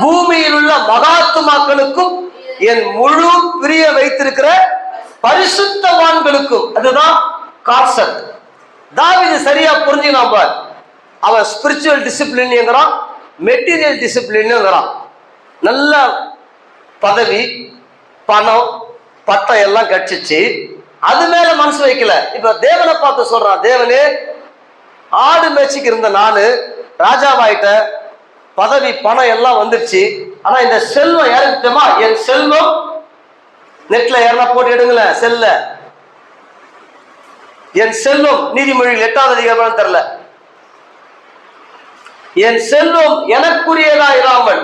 பூமியில் உள்ள மகாத்துமாக்களுக்கும் என் முழு பிரிய வைத்திருக்கிற பரிசுத்தவான்களுக்கும். அதுதான் கான்செப்ட். தாவீது சரியா புரிஞ்சுக்கலாம் பார். அவன் ஸ்பிரிச்சுவல் டிசிப்ளின்ங்கிறான், மெட்டீரியல் டிசிப்ளின்ங்கிறான். நல்ல பதவி, பணம், பட்டம் எல்லாம் கிடைச்சிச்சு, அது மேல மனசு வைக்கல. இப்ப தேவனை பார்த்து சொல்றான், தேவனே, ஆடு மேய்ச்சிக்கு இருந்த நானு ராஜாவாயிட்ட, பதவி, பணம் எல்லாம் வந்துருச்சு, ஆனா இந்த செல்வம் யாருக்கு தெரியுமா? என் செல்வம், நெட்ல யாரா போட்டு எடுங்களேன் செல்ல, என் செல்வம், நீதிமொழிகள் 8ஆம் அதிகாரம் தெரியல, என் செல்வம் எனக்குரியதா இராமல்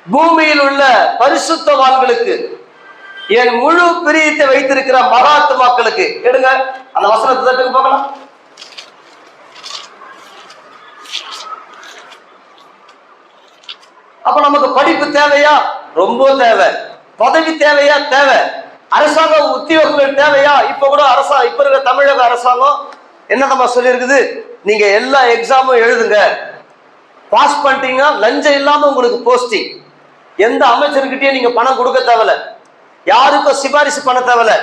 பூமியில் உள்ள பரிசுத்தவான்களுக்கு என் முழு பிரியத்தை வைத்திருக்கிற மகாத்துமாக்களுக்கு. எடுங்க அந்த வசனத்தை தட்டுக்கு பார்க்கலாம். அப்ப நமக்கு படிப்பு தேவையா? ரொம்ப தேவை. பதவி தேவையா? தேவை. அரசாங்க உத்தியோகங்கள் தேவையா? இப்ப கூட இப்ப இருக்கிற தமிழக அரசாங்கம் என்னதமா சொல்லி இருக்குது, நீங்க எல்லா எக்ஸாமும் எழுதுங்க, பாஸ் பண்ணிட்டீங்கன்னா லஞ்சம் இல்லாம உங்களுக்கு போஸ்டிங். எந்த அமைச்சர்கிட்டயும் நீங்க பணம் கொடுக்க தேவையில்ல, யாருக்கும் சிபாரிசு பண்ண தேவையில்ல,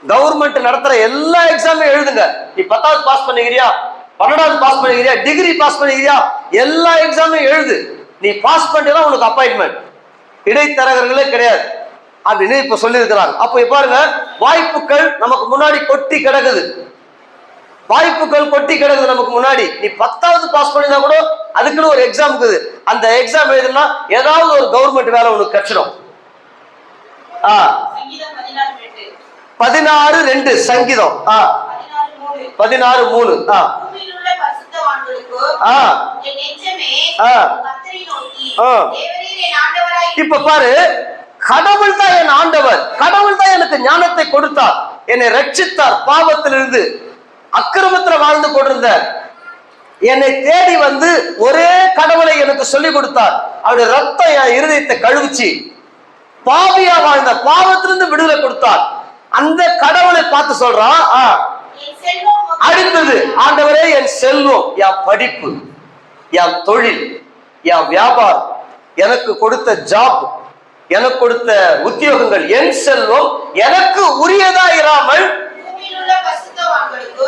கவர்மெண்ட் நடத்துற எல்லா எக்ஸாமும் எழுதுங்க. நீ 10வது பாஸ் பண்ணிக்கிறியா, 12வது பாஸ் பண்ணிக்கிறியா, டிகிரி பாஸ் பண்ணிக்கிறியா, எல்லா எக்ஸாமும் எழுது. நீ பாஸ் பண்ணிட்டா உனக்கு அப்பாயின்மெண்ட். இடைத்தரகர்களே கிடையாது அப்படின்னு இப்ப சொல்லி இருக்கிறாங்க. அப்ப பாருங்க, வாய்ப்புகள் நமக்கு முன்னாடி கொட்டி கிடக்குது. வாய்ப்புகள் கொட்டி கிடக்குது நமக்கு முன்னாடி. நீ 10வது பாஸ் பண்ணினா கூட அதுக்குன்னு ஒரு எக்ஸாம் இருக்குது. அந்த எக்ஸாம் எழுதுனா ஏதாவது ஒரு கவர்மெண்ட் வேலை உனக்கு கிடைச்சிடும். 16:2 சங்கீதம் 16:3. இப்ப பாரு, கடவுள் தான் என் ஆண்டவர், கடவுள் தான் எனக்கு ஞானத்தை கொடுத்தார், என்னை ரட்சித்தார், பாவத்திலிருந்து அக்கிரமத்தில் வாழ்ந்து கொண்டிருந்த என்னை தேடி வந்து ஒரே கடவுளை எனக்கு சொல்லிக் கொடுத்தார். அவருடைய ரத்தம் என் இருதயத்தை கழுவிச்சு, பாவியா வாழ்ந்த பாவத்திலிருந்து விடுதலை கொடுத்தார். அந்த கடவுளை பார்த்து சொல்றான். அடுத்தது, ஆண்டவரே, என் செல்வம், என் படிப்பு, என் தொழில், என் வியாபாரம், எனக்கு கொடுத்த ஜாப், எனக்கு கொடுத்த உத்தியோகங்கள், என் செல்வம் எனக்கு உரியதா இராமல்,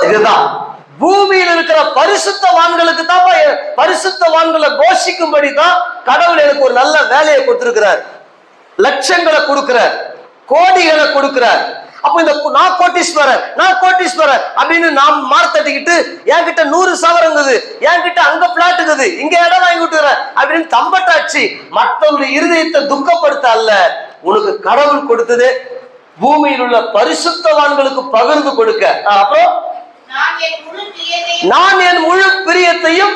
இதுதான் பூமியில் இருக்கிற பரிசுத்தவான்களுக்கு தான், பரிசுத்தவான்களை கோஷிக்கும்படி தான் கடவுள் எனக்கு ஒரு நல்ல வேலையை கொடுத்திருக்கிறார். லட்சங்களை கொடுக்கிறார், கோடிகளை கொடுக்கிறார். அப்ப இந்த நான் கோட்டீஸ்வரர் அப்படின்னு நாம் மார்த்தட்டிக்கிட்டு என்கிட்ட 100 சவரங்குது, என்கிட்ட அங்க பிளாட் இருக்குது, இங்க இடம் வாங்கி விட்டுறேன் அப்படின்னு தம்பட்டாச்சு மற்றவருடைய இருதயத்தை துக்கப்படுத்த அல்ல, உனக்கு கடவுள் கொடுத்தது பூமியில் உள்ள பரிசுத்தவான்களுக்கு பகிர்ந்து கொடுக்க. அப்புறம் நான் என் முழு பிரியத்தையும்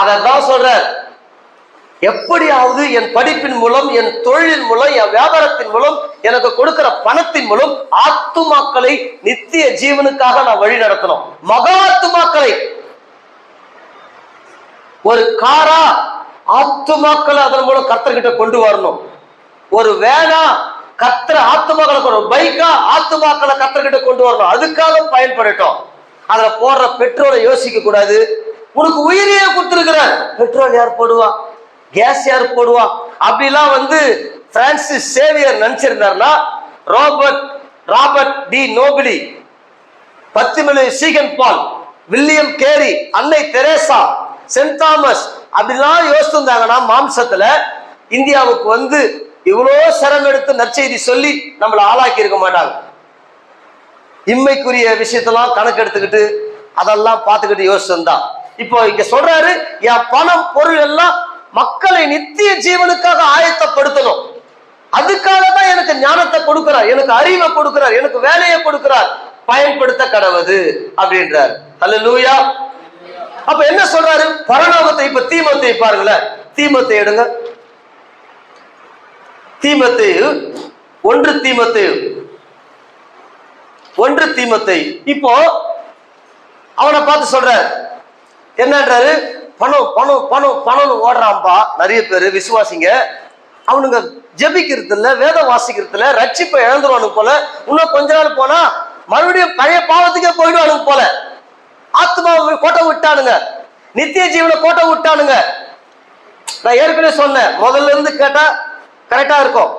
அதான் சொல்ற, எப்படியாவது என் படிப்பின் மூலம், என் தொழிலின் மூலம், என் வியாபாரத்தின் மூலம், எனக்கு கொடுக்கிற பணத்தின் மூலம் ஆத்துமாக்களை நித்திய ஜீவனுக்காக நான் வழி நடத்தணும். மகா ஆத்துமாக்களை, ஒரு காரா ஆத்துமாக்களை அதன் மூலம் கர்த்தர்கிட்ட கொண்டு வரணும். ஒரு வேனா கர்த்தர் ஆத்துமாக்களை, ஒரு பைக்கா ஆத்துமாக்களை கர்த்தர்கிட்ட கொண்டு வரணும். அதுக்காக பயன்படட்டும். அதுல போடுற பெட்ரோலை யோசிக்க கூடாது. உனக்கு உயிரியே கொடுத்திருக்கிறார், பெட்ரோல் யார் போடுவா, கேஸ் யார் போடுவா அப்படிலாம் பிரான்சிஸ் சேவியர் நினைச்சிருந்தாருன்னா, ராபர்ட் டி நோபிலி, பத்திமலை சீகன் பால், வில்லியம் கேரி, அன்னை தெரேசா, சென்ட் தாமஸ் அப்படிலாம் யோசிச்சிருந்தாங்கன்னா மாம்சத்துல இந்தியாவுக்கு இவ்வளோ சிரமம் எடுத்து நற்செய்தி சொல்லி நம்மளை ஆளாக்கி இருக்க மாட்டாங்க. இம்மைக்குரிய விஷயத்தெல்லாம் கணக்கெடுத்துக்கிட்டு அதெல்லாம் பார்த்துக்கிட்டு யோசிச்சிருந்தா. இப்போ இங்க சொல்றாரு, என் பணம் பொருள் எல்லாம் மக்களை நித்திய ஜீவனுக்காக ஆயத்தப்படுத்தணும். அதுக்காக தான் எனக்கு ஞானத்தை கொடுக்கிறார், எனக்கு அறிவை கொடுக்கிறார், எனக்கு வேலையை கொடுக்கிறார், பயன்படுத்த கடவுது அப்படின்றார். அல்லேலூயா. அப்ப என்ன சொல்றாரு பரலோகத்தை? இப்ப தீமோத்தேயு பாருங்களேன், தீமோத்தேயு எடுங்க, தீமோத்தேயு 1 தீமோத்தேயு. இப்போ அவனை பார்த்து சொல்ற என்னன்றாரு, பணம் பணம் பணம் பணம்னு ஓடுறான்பா நிறைய பேரு விசுவாசிங்க. அவனுங்க ஜெபிக்கிறது இல்ல, வேதம் வாசிக்கிறது இல்ல, ரட்சிப்பை இழந்துருவானுங்க போல. இன்னும் கொஞ்ச நாள் போனா மறுபடியும் பழைய பாவத்துக்கே போயிடுவானுங்க போல. ஆத்மா கோட்டை விட்டானுங்க, நித்திய ஜீவனை கோட்டை விட்டானுங்க. நான் ஏற்கனவே சொன்னேன், முதல்ல இருந்து கேட்டா கரெக்டா இருக்கும்.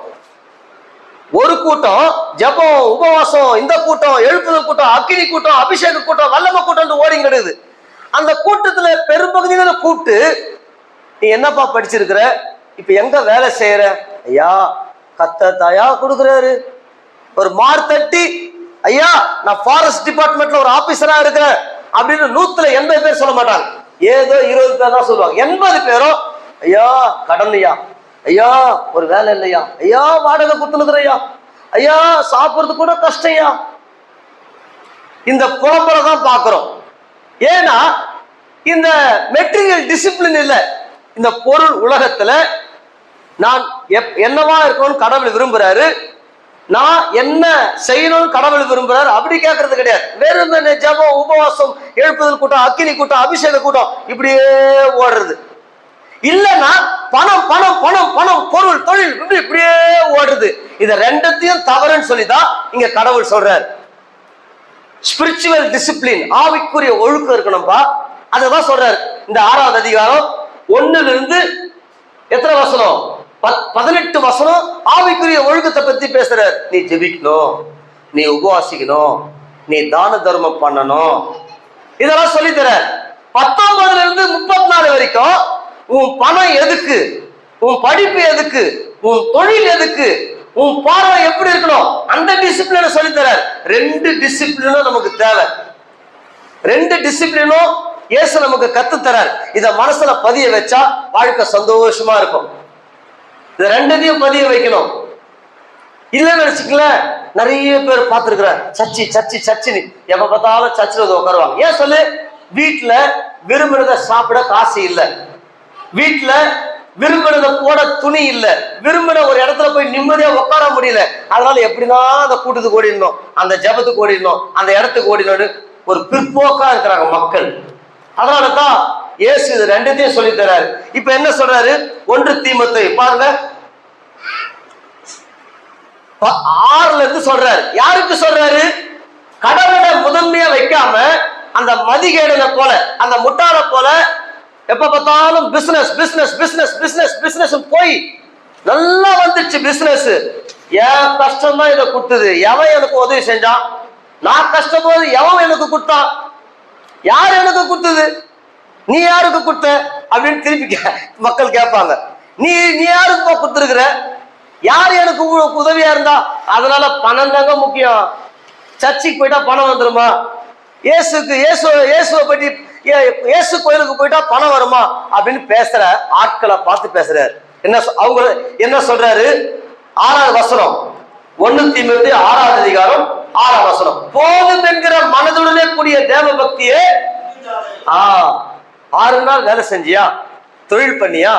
ஒரு கூட்டம் ஜபம் உபவாசம், இந்த கூட்டம் எழுப்புதல் கூட்டம், அக்கினி கூட்டம், அபிஷேக கூட்டம், வல்லம கூட்டம் ஓடிங்க கிடக்குது. அந்த கூட்டத்துல பெரும்பகுதியில கூப்பிட்டு, நீ என்னப்பா படிச்சிருக்கிற, இப்ப எங்க வேலை செய்யற? ஐயா கர்த்தர் தாயா கொடுக்குறாரு. ஒரு மார்த்தட்டி, ஐயா நான் ஃபாரஸ்ட் டிபார்ட்மெண்ட்ல ஒரு ஆபீசரா இருக்கிறேன் அப்படின்னு 180 பேர் சொல்ல மாட்டாங்க, ஏதோ 20 பேர் தான் சொல்லுவாங்க. 80 பேரும் ஐயா கடன் ஐயா, ஐயா ஒரு வேலை இல்லையா, ஐயா வாடகை கொடுத்துனுக்குறையா, ஐயா சாப்பிடுறது கூட கஷ்டம்யா. இந்த புலம்பலை தான் பாக்குறோம். ஏன்னா இந்த மெட்டீரியல் டிசிப்ளின் இல்ல. இந்த பொருள் உலகத்துல நான் என்னவா இருக்கணும்னு கடவுள் விரும்புறாரு, நான் என்ன செய்யணும்னு கடவுள் விரும்புறாரு. அப்படி கேட்கறது கிடையாது. வெறும் ஜபம் உபவாசம் எழுப்புதல் கூட்டம் அக்கினி கூட்டம் அபிஷேக கூட்டம் இப்படியே ஓடுறது இல்லைன்னா பணம் பணம் பணம் பணம் பொருள் தொழில் இப்படியே ஓடுறது. இதை ரெண்டத்தையும் தவறுன்னு சொல்லிதான் இங்க கடவுள் சொல்றாரு. ஸ்பிரிச்சுவல் டிசிப்ளின், ஆவிக்குரிய ஒழுக்கம் இருக்கணும்பா. அததான் சொல்றாரு. இந்த 6வது அதிகாரம் 1ல இருந்து எத்தனை வசனம், 18 வசனம் ஆவிக்குரிய ஒழுக்கத்தை பத்தி பேசுறாரு. நீ ஜெபிக்கணும், நீ உபவாசிக்கணும், நீ தான தர்மம் பண்ணணும், இதெல்லாம் சொல்லி தர. 19ல இருந்து 34 வரைக்கும் உன் பணம் எதுக்கு, உன் படிப்பு எதுக்கு, உன் தொழில் எதுக்கு, உன் பார்வை எப்படி இருக்கணும், அந்த டிசிப்ளினை சொல்லி தரார். 2 டிசிப்ளினும் நமக்கு தேவை. 2 டிசிப்ளினும் இயேசு நமக்கு கத்து தரார். இத மனசுல பதிய வச்சா வாழ்க்கை சந்தோஷமா இருக்கும். இத 2த்தையும் பதிய வைக்கணும். இல்லைன்னு வச்சுக்கல, நிறைய பேர் பார்த்திருக்கிற சர்ச்சி சர்ச்சி சர்ச்சின்னு எப்ப பார்த்தாலும் சர்ச்சில் உட்காருவாங்க. ஏன் சொல்லு, வீட்டுல விரும்பினதை சாப்பிட காசு இல்லை, வீட்டுல விரும்பினதை போட துணி இல்ல, விரும்பின ஒரு இடத்துல போய் நிம்மதியா உட்கார முடியல. அதனால எப்படிதான் அந்த கூட்டத்துக்கு ஓடிடணும், அந்த ஜபத்துக்கு ஓடிடணும், அந்த இடத்துக்கு ஓடினு ஒரு பிற்போக்கா இருக்கிறாங்க மக்கள். அதனாலதான் இயேசு இது 2த்தையும் சொல்லி தராரு. இப்ப என்ன சொல்றாரு, 1 தீமோத்தேயு பாருங்க 6ல இருந்து சொல்றாரு. யாருக்கு சொல்றாரு? கடவுளை முதன்மையா வைக்காம அந்த மதிகேடனை போல, அந்த முட்டாளை போல எப்ப பார்த்தாலும் business business business business business போய் நல்லா வந்துச்சு பிசினஸ். என் கஷ்டம் தான் இதை கொடுத்தது, எவன் எனக்கு உதவி செஞ்சான், நான் கஷ்டப்போது எவன் எனக்கு கொடுத்தான்? யார் எனக்கு கொடுத்தது? நீ யாருக்கு கொடுத்த அப்படின்னு திருப்பி மக்கள் கேட்பாங்க. நீ யாருக்கு கொடுத்துருக்குற? யார் எனக்கு உதவியா இருந்தா? அதனால பணம் தாங்க முக்கியம். சர்ச்சுக்கு போயிட்டா பணம் வந்துருமா? இயேசுவை பற்றி இயேசு கோயிலுக்கு போயிட்டா பணம் வருமா அப்படின்னு பேசுற ஆட்களை பார்த்து பேசுறாரு. அவங்க என்ன சொல்றாரு? 6வது வசனம், 1 தீமோத்தேயு 6வது அதிகாரம் 6வது வசனம். போதும் என்கிற மனதுடனே கூடிய தேவ பக்தியே. 6 நாள் வேலை செஞ்சியா, தொழில் பண்ணியா,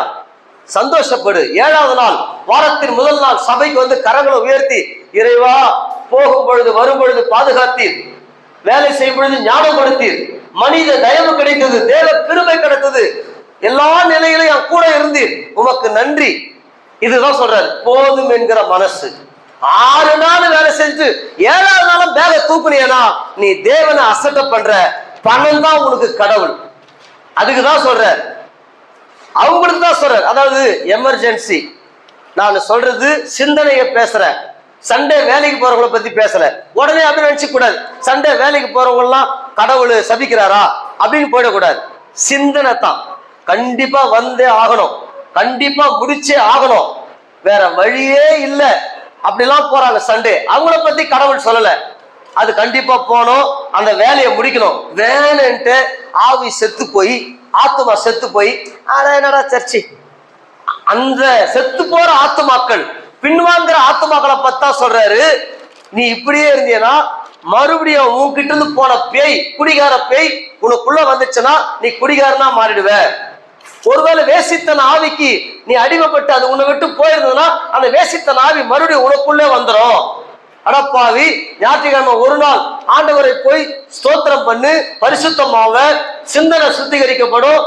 சந்தோஷப்படு. 7வது நாள், வாரத்தின் முதல் நாள் சபைக்கு வந்து கரங்களை உயர்த்தி, இறைவா போகும் பொழுது வரும் பொழுது பாதுகாத்தீர், வேலை செய்யும் பொழுது ஞானம் கொடுத்தீர், மனித தயவு கிடைத்தது, தேவ கிருபை கிடைத்தது, எல்லா நிலையிலும் என் கூட இருந்தீர், உமக்கு நன்றி. இதுதான் சொல்றாரு, போதும் என்கிற மனசு. 6 நாள் வேலை செஞ்சு 7வது நாளும் பேக தூக்குனியனா நீ தேவனை அசட்ட பண்ற. பணம் தான் உனக்கு கடவுள். அதுக்குதான் சொல்ற, அவங்களுக்கு தான் சொல்ற. அதாவது எமர்ஜென்சி. நான் சொல்றது சிந்தனையை பேசுறேன். சண்டே வேலைக்கு போறவங்களை பத்தி பேசல. உடனே அப்படி நினைச்சு கூடாது, சண்டே வேலைக்கு போறவங்க எல்லாம் கடவுள் சபிக்கிறாரா அப்படின்னு போயிடக்கூடாது. சிந்தனை தான். கண்டிப்பா வந்தே ஆகணும், கண்டிப்பா முடிச்சே ஆகணும், வேற வழியே இல்லை அப்படிலாம் போறாங்க சண்டே. அவங்கள பத்தி கடவுள் சொல்லல. அது கண்டிப்பா போனோம், அந்த வேலையை முடிக்கணும். வேணுன்ட்டு ஆவி செத்து போய், ஆத்துமா செத்து போய், என்னடா சர்ச்சி, அந்த செத்து போற ஆத்துமாக்கள், பின்வாங்கிற ஆத்துமாக்களை பத்தா சொல்றாரு. நீ இப்படியே இருந்தீன்னா மறுபடியும் உன்கிட்ட இருந்து போன பேய், குடிகார பேய் உனக்குள்ள வந்துச்சுன்னா நீ குடிகாரனா மாறிடுவ. ஒருவேளை வேசித்தன ஆவிக்கு நீ அடிமைப்பட்டு அது உன்னை விட்டு போயிருந்ததுன்னா அந்த வேசித்தன ஆவி மறுபடியும் உனக்குள்ளே வந்துடும். அடப்பாவி, ஞாயிற்றுக்கிழமை ஒரு நாள் ஆண்டவரை போய் ஸ்தோத்திரம் பண்ணு, பரிசுத்தமாக சிந்தனை சுத்திகரிக்கப்படும்,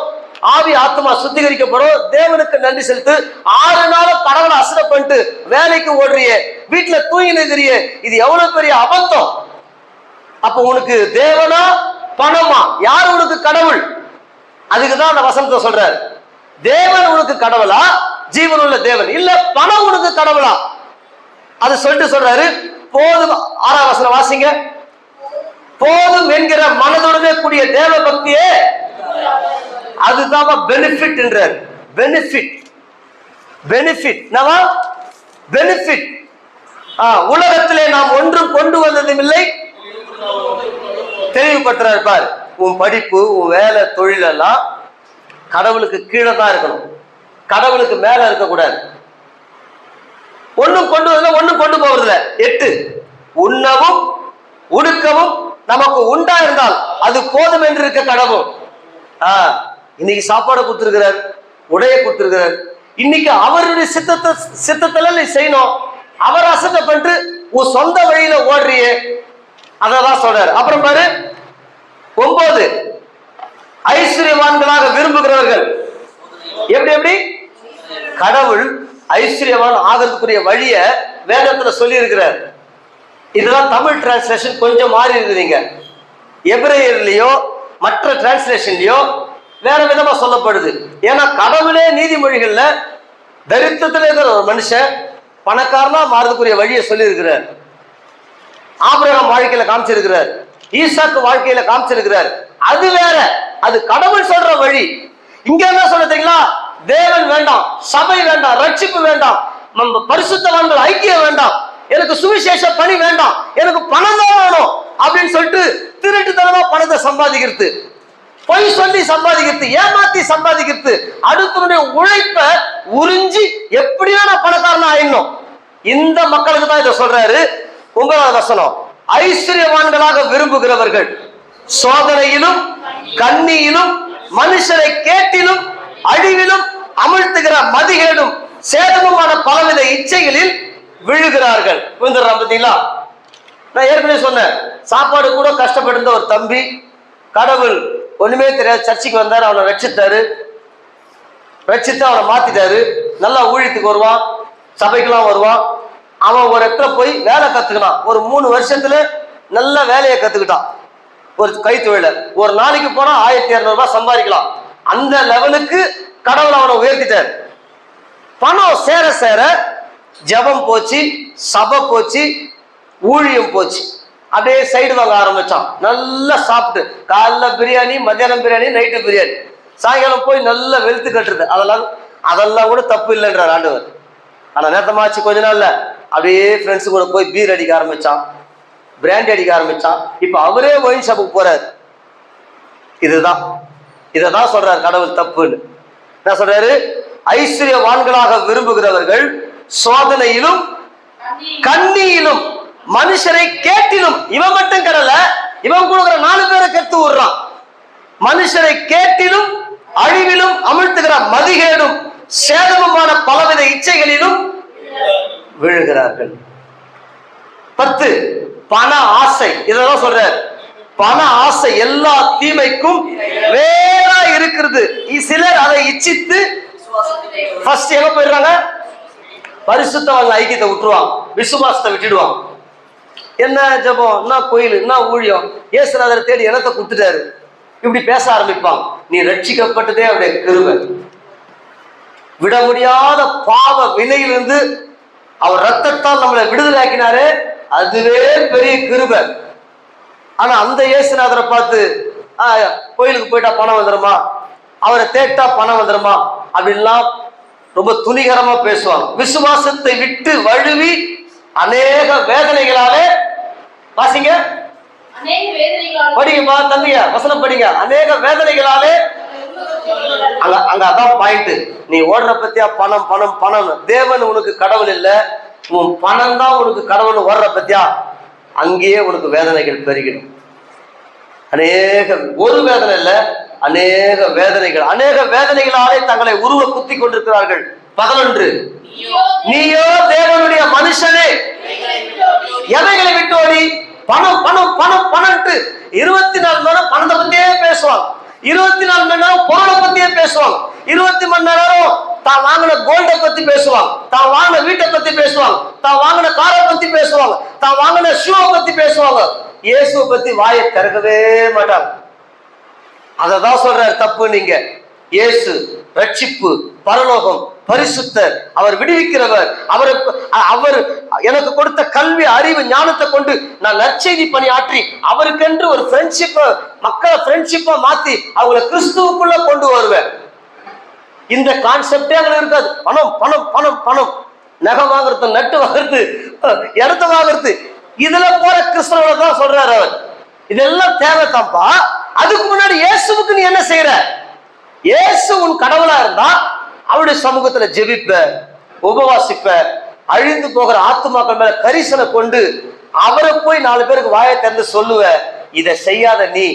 ஆவி ஆத்மா சுத்திகரிக்கப்படும், தேவனுக்கு நன்றி செலுத்து. 6 நாள் கடவுளை அசட பண்ணிட்டு வேலைக்கு ஓடுறிய, வீட்டுல தூங்கி நிற்கிறிய, இது எவ்வளவு பெரிய அபத்தம். அப்ப உனக்கு தேவனா பணமா? யார் உனக்கு கடவுள்? அதுக்குதான் அந்த வசனத்தை சொல்றாரு. தேவன் உனக்கு கடவுளா? ஜீவன் உள்ள தேவன் இல்ல பணம் உனக்கு கடவுளா? அது சொல்லிட்டு சொல்றாரு, போதும். 6வது வசனம் வாசிங்க. போதும் என்கிற மனதுடனே கூடிய தேவ பக்தியே. அதுதான் பெனிஃபிட் என்றார். பெனிஃபிட், பெனிஃபிட் நவா பெனிஃபிட். உலகத்திலே நாம் ஒன்றும் கொண்டு வந்ததும் இல்லை, தெளிவுபடுத்துறாரு பாரு. உன் படிப்பு, உன் வேலை, தொழில் எல்லாம் கடவுளுக்கு கீழே தான் இருக்கணும், கடவுளுக்கு மேல இருக்கக்கூடாது. ஒன்னும் கொண்டு வரல, ஒன்னும் கொண்டு போவதில்ல. 8, உண்ணவும் உடுக்கவும் நமக்கு உண்டா இருந்தால் அது போதும் என்று இருக்க கடவுள். இன்னைக்கு சாப்பாடை கொடுத்திருக்கிறார், உடைய கொடுத்திருக்கிறார். இன்னைக்கு அவருடைய சித்தத்துல நீ செய்யணும். அவர் அசட்டை பண்ணிட்டு உன் சொந்த வழியில ஓடுறியே, அதான் சொல்றாரு. அப்புறம் பாரு 9, ஐஸ்வர்யவான்களாக விரும்புகிறவர்கள். எப்படி கடவுள் ஐஸ்வர்யவான் ஆகிறதுக்குரிய வழிய வேதத்துல சொல்லி இருக்கிறார். இதெல்லாம் தமிழ் டிரான்ஸ்லேஷன் கொஞ்சம் மாறி இருக்குதுங்க. எபிரேயர்லயோ மற்ற டிரான்ஸ்லேஷன்லயோ வேற விதமா சொல்லப்படுது. ஏன்னா கடவுளே நீதிமொழிகள்ல தரித்திரத்துல இருக்கிற ஒரு மனுஷன் பணக்காரனா மாறதுக்குரிய வழியை சொல்லி இருக்கிறார். ஆபிரகாம் வாழ்க்கையில காமிச்சிருக்கிறார், ஈசாக்கு வாழ்க்கையில காமிச்சிருக்கிறார். அது வேற, அது கடவுள் சொல்ற வழி. இங்க என்ன சொல்ல தெரியுங்களா? தேவன் வேண்டாம், சபை வேண்டாம், ரட்சிப்பு வேண்டாம், நம்ம பரிசுத்தவான்கள் ஐக்கியம் வேண்டாம், எனக்கு சுவிசேஷ பணி வேண்டாம், எனக்கு பணம் தான் வேணும் அப்படின்னு சொல்லிட்டு திருட்டுத்தனமா பணத்தை சம்பாதிக்கிறது, பொய் சொல்லி சம்பாதிக்கிறது, ஏமாத்தி சம்பாதிக்கிறது, அடுத்தவனுடைய உழைப்ப உறிஞ்சி எப்படியோ நான் பணக்காரனா ஆயிடணும். இந்த மக்களுக்கு தான் இதை சொல்றாரு. 9வது வசனம், ஐஸ்வர்யவான்களாக விரும்புகிறவர்கள் சோதனையிலும் கண்ணியிலும் மனுஷரை கேட்டிலும் அழிவிலும் அமிழ்த்துகிற மதிகேடும் சேதமுமான பலவித இச்சைகளில் விழுகிறார்கள். பார்த்தீங்களா? நான் ஏற்கனவே சொன்னேன், சாப்பாடு கூட கஷ்டப்பட்டிருந்த ஒரு தம்பி, கடவுள் ஒண்ணுமே தெரியாது, சர்ச்சைக்கு வந்தாரு, அவனை ரட்சித்தாரு, ரட்சித்து அவனை மாத்திட்டாரு. நல்லா ஊழியத்துக்கு வருவான், சபைக்கெல்லாம் வருவான். அவன் ஒரு இடத்துல போய் வேலை கத்துக்கினான். ஒரு 3 வருஷத்துல நல்ல வேலையை கத்துக்கிட்டான். ஒரு கைத்தொழில ஒரு நாளைக்கு போனா 1200 ரூபாய் சம்பாதிக்கலாம். அந்த லெவலுக்கு கடவுள் அவனை உயர்த்திட்டார். பணம் சேர சேர ஜபம் போச்சு, சபை போச்சு, ஊழியம் போச்சு. அப்படியே சைடு வாங்க ஆரம்பிச்சான். நல்லா சாப்பிட்டு, காலைல பிரியாணி, மத்தியானம் பிரியாணி, நைட்டு பிரியாணி, சாயங்காலம் போய் நல்லா வெளுத்து கட்டுறது, அதெல்லாம் கூட தப்பு இல்லைன்றார் ஆண்டவர். ஆனா நேரத்தமாச்சு கொஞ்ச நாள்ல அப்படியே ஃப்ரெண்ட்ஸு கூட போய் பீர் அடிக்க ஆரம்பிச்சான், பிராண்டி அடிக்க ஆரம்பிச்சான். இப்ப அவரே ஒயின் ஷாப்புக்கு போறாரு. இததான் சொல்றாரு கடவுள் தப்புன்னு. என்ன சொல்றாரு? ஐஸ்வர்யவான்களாக விரும்புகிறவர்கள் சோதனையிலும் கண்ணியிலும் மனுஷரை கேட்டிலும், இவன் மட்டும் கடல, இவன் கொடுக்கிற 4 பேரை கெடுத்து விடுறான். மனுஷரை கேட்டிலும் அழிவிலும் அமிழ்த்துகிற மதிகேடும் சேதமுமான பலவித இச்சைகளிலும் விழுகிறார்கள். 10 பண ஆசை. இதெல்லாம் சொல்றார். பண ஆசை எல்லா தீமைக்கும் வேறா இருக்கிறது. சிலர் அதை இச்சித்து ஃபர்ஸ்ட் எங்க போயிடுறாங்க? பரிசுத்தவங்க ஐக்கியத்தை விட்டுருவாங்க, விசுவாசத்தை விட்டுடுவாங்க. என்ன ஜபம், என்ன கோயில், என்ன ஊழியம், இயேசுநாதரை தேடி என்னத்தை கொடுத்துட்டாரு, இப்படி பேச ஆரம்பிப்பாங்க. நீ ரட்சிக்கப்பட்டதே அவருடைய கிருபை. விட முடியாத பாவ வினையிலிருந்து அவர் ரத்தத்தால் நம்மளை விடுதலாக்கினாரு, அதுவே பெரிய கிருபை. ஆனா அந்த இயேசுநாதரை பார்த்து கோயிலுக்கு போயிட்டா பணம் வந்துருமா, அவரை தேட்டா பணம் வந்துருமா அப்படின்லாம் ரொம்ப துணிகரமா பேசுவாங்க. விசுவாசத்தை விட்டு வழுவி அநேக வேதனைகளாலே, வாசிங்க, படிங்கப்பா தம்பியா, வசனம் படிங்க. அநேக வேதனைகளாலே, அங்க அதான் பாயிண்ட். நீ ஓடுற பத்தியா பணம் பணம் பணம், தேவன் உனக்கு கடவுள் இல்ல, உன் பணம் தான் உனக்கு கடவுள். ஓடுற பத்தியா, அங்கேயே உனக்கு வேதனைகள் பெருகிடும். அநேக, ஒரு வேதனை இல்ல, அநேக வேதனைகள், அநேக வேதனைகளாலே தங்களை உருவ குத்தி கொண்டிருக்கிறார்கள். 11 நீயோ தேவனுடைய மனுஷனே எவைகளை விட்டு ஓடி, பணம் பணம் பணம் பணம்ட்டு 24 மணி நேரம் பணத்தை பத்தியே பேசுவாங்க, 24 மணி நேரம் பொருளை பத்தியே பேசுவாங்க, 20 மணி நேரம் தான் வாங்கின கோல்டை பத்தி பேசுவாங்க, தான் வாங்கின வீட்டை பத்தி பேசுவாங்க, தான் வாங்கின காரை பத்தி பேசுவாங்க, தான் வாங்கின ஷூவை பத்தி பேசுவாங்க. இயேசுவை பத்தி வாயை திறக்கவே மாட்டாங்க. அததான் சொல்றாரு தப்பு. நீங்க இயேசு ரட்சிப்பு, பரலோகம், பரிசுத்தர், அவர் விடுவிக்கிறவர், அவர் எனக்கு கொடுத்த கல்வி, அறிவு, ஞானத்தை கொண்டு நான் நற்செய்தி பணியாற்றி அவருக்கென்று ஒரு ஃப்ரெண்ட்ஷிப்பை, மக்களை ஃப்ரெண்ட்ஷிப்பா மாத்தி அவங்களை கிறிஸ்துவுக்குள்ள கொண்டு வருவேன். இந்த கான்செப்டே அங்க இருக்காது. பணம் பணம் பணம் பணம், நகை வாங்குறது, நட்டு வாங்குறது, இடத்த வாங்குறது, இதுல போற கிறிஸ்தவனை தான் சொல்றாரு அவர். இதெல்லாம் தேவைத்தான்ப்பா. அதுக்கு முன்னாடி இயேசுவுக்கு நீ என்ன செய்யற? இயேசு உன் கடவுளா இருந்தா அவருடைய சமூகத்துல ஜெபிப்ப, உபவாசிப்ப, அழிந்து போகிற ஆத்துமாக்கள் மேல கரிசனை கொண்டு அவரை போய் 4 பேருக்கு வாயை திறந்து சொல்லுவ. இதை செய்யாத நீ,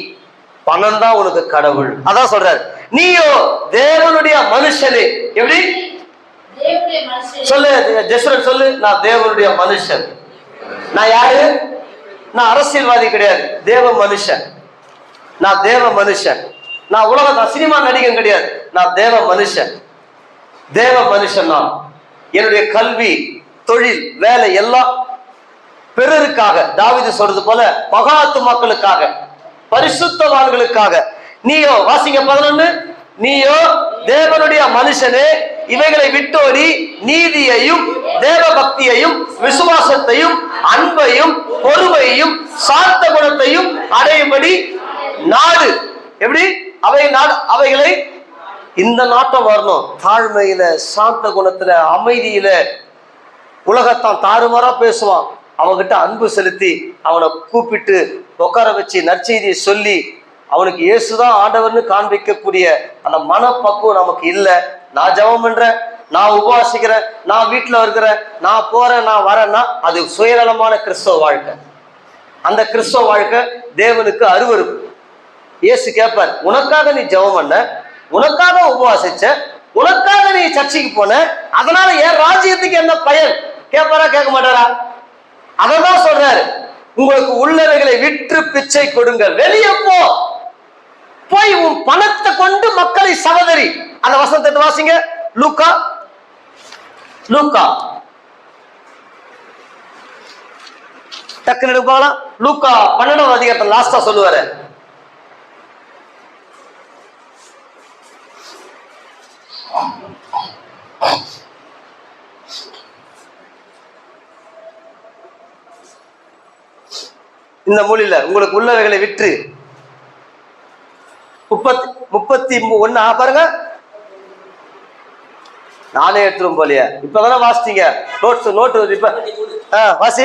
பணம் தான் உனக்கு கடவுள். அதான் சொல்றாரு. நீயோ தேவனுடைய மனுஷனே. எப்படி சொல்லு ஜெஸ்ரன், சொல்லு, நான் தேவனுடைய மனுஷன். நான் யாரு? நான் அரசியல்வாதி கிடையாது, தேவ மனுஷன். நான் தேவ மனுஷன். நான் உலக சினிமா நடிகன் கிடையாது, நான் தேவ மனுஷன். தேவ மனுஷன் நான். என்னுடைய கல்வி, தொழில், வேலை எல்லாம் பிறருக்காக, தாவீது சொல்றது போல மகாத்து மக்களுக்காக, பரிசுத்தவான்களுக்காக. நீயோ, வாசிங்க 11, நீயோ தேவனுடைய மனுஷனே இவைகளை விட்டோடி நீதியையும் தேவ பக்தியையும் விசுவாசத்தையும் அன்பையும் பொறுமையையும் சாந்த குணத்தையும் அடையும்படி நாடு. எப்படி அவைகளை இந்த நாட்டம் வரணும். தாழ்மையில, சாந்த குணத்துல, அமைதியில. உலகத்தான் தாறுமாறா பேசுவான், அவன்கிட்ட அன்பு செலுத்தி அவனை கூப்பிட்டு உட்கார வச்சு நற்செய்தியை சொல்லி அவனுக்கு இயேசுதான் ஆண்டவர்னு காண்பிக்கக்கூடிய அந்த மனப்பக்குவம் நமக்கு இல்லை. நான் ஜெபம் பண்றேன், நான் உபவாசிக்கிறேன், நான் வீட்டுல இருக்கிறேன், நான் போறேன், நான் வரேன்னா அது சுயநலமான கிறிஸ்தவ வாழ்க்கை. அந்த கிறிஸ்தவ வாழ்க்கை தேவனுக்கு அருவருப்பு. இயேசு கேட்பார், உனக்காக நீ ஜெபம் பண்ண, உனக்காக உபவாசிச்ச, உனக்காக நீ சர்ச்சைக்கு போன, அதனால என் ராஜ்யத்துக்கு என்ன பயன்? கேட்பாரா? கேட்க மாட்டாரா? அததான் சொல்றாரு, உங்களுக்கு உள்ளவைகளை விற்று பிச்சை கொடுங்கள். வெளியே போய் உன் பணத்தை கொண்டு மக்களை சகோதரி. அந்த வசனத்தை வாசிங்க. லூக்கா டக்குனு போகலாம். லூக்கா 12வது அதிகாரத்தில் லாஸ்டா சொல்லுவாரு, இந்த மொழியில உங்களுக்கு உள்ளவைகளை விற்று 31 பாருங்க. நானே எடுத்துரும் போலியா? இப்பதானே வாசிச்சீங்க நோட்டு. இப்ப வாசி.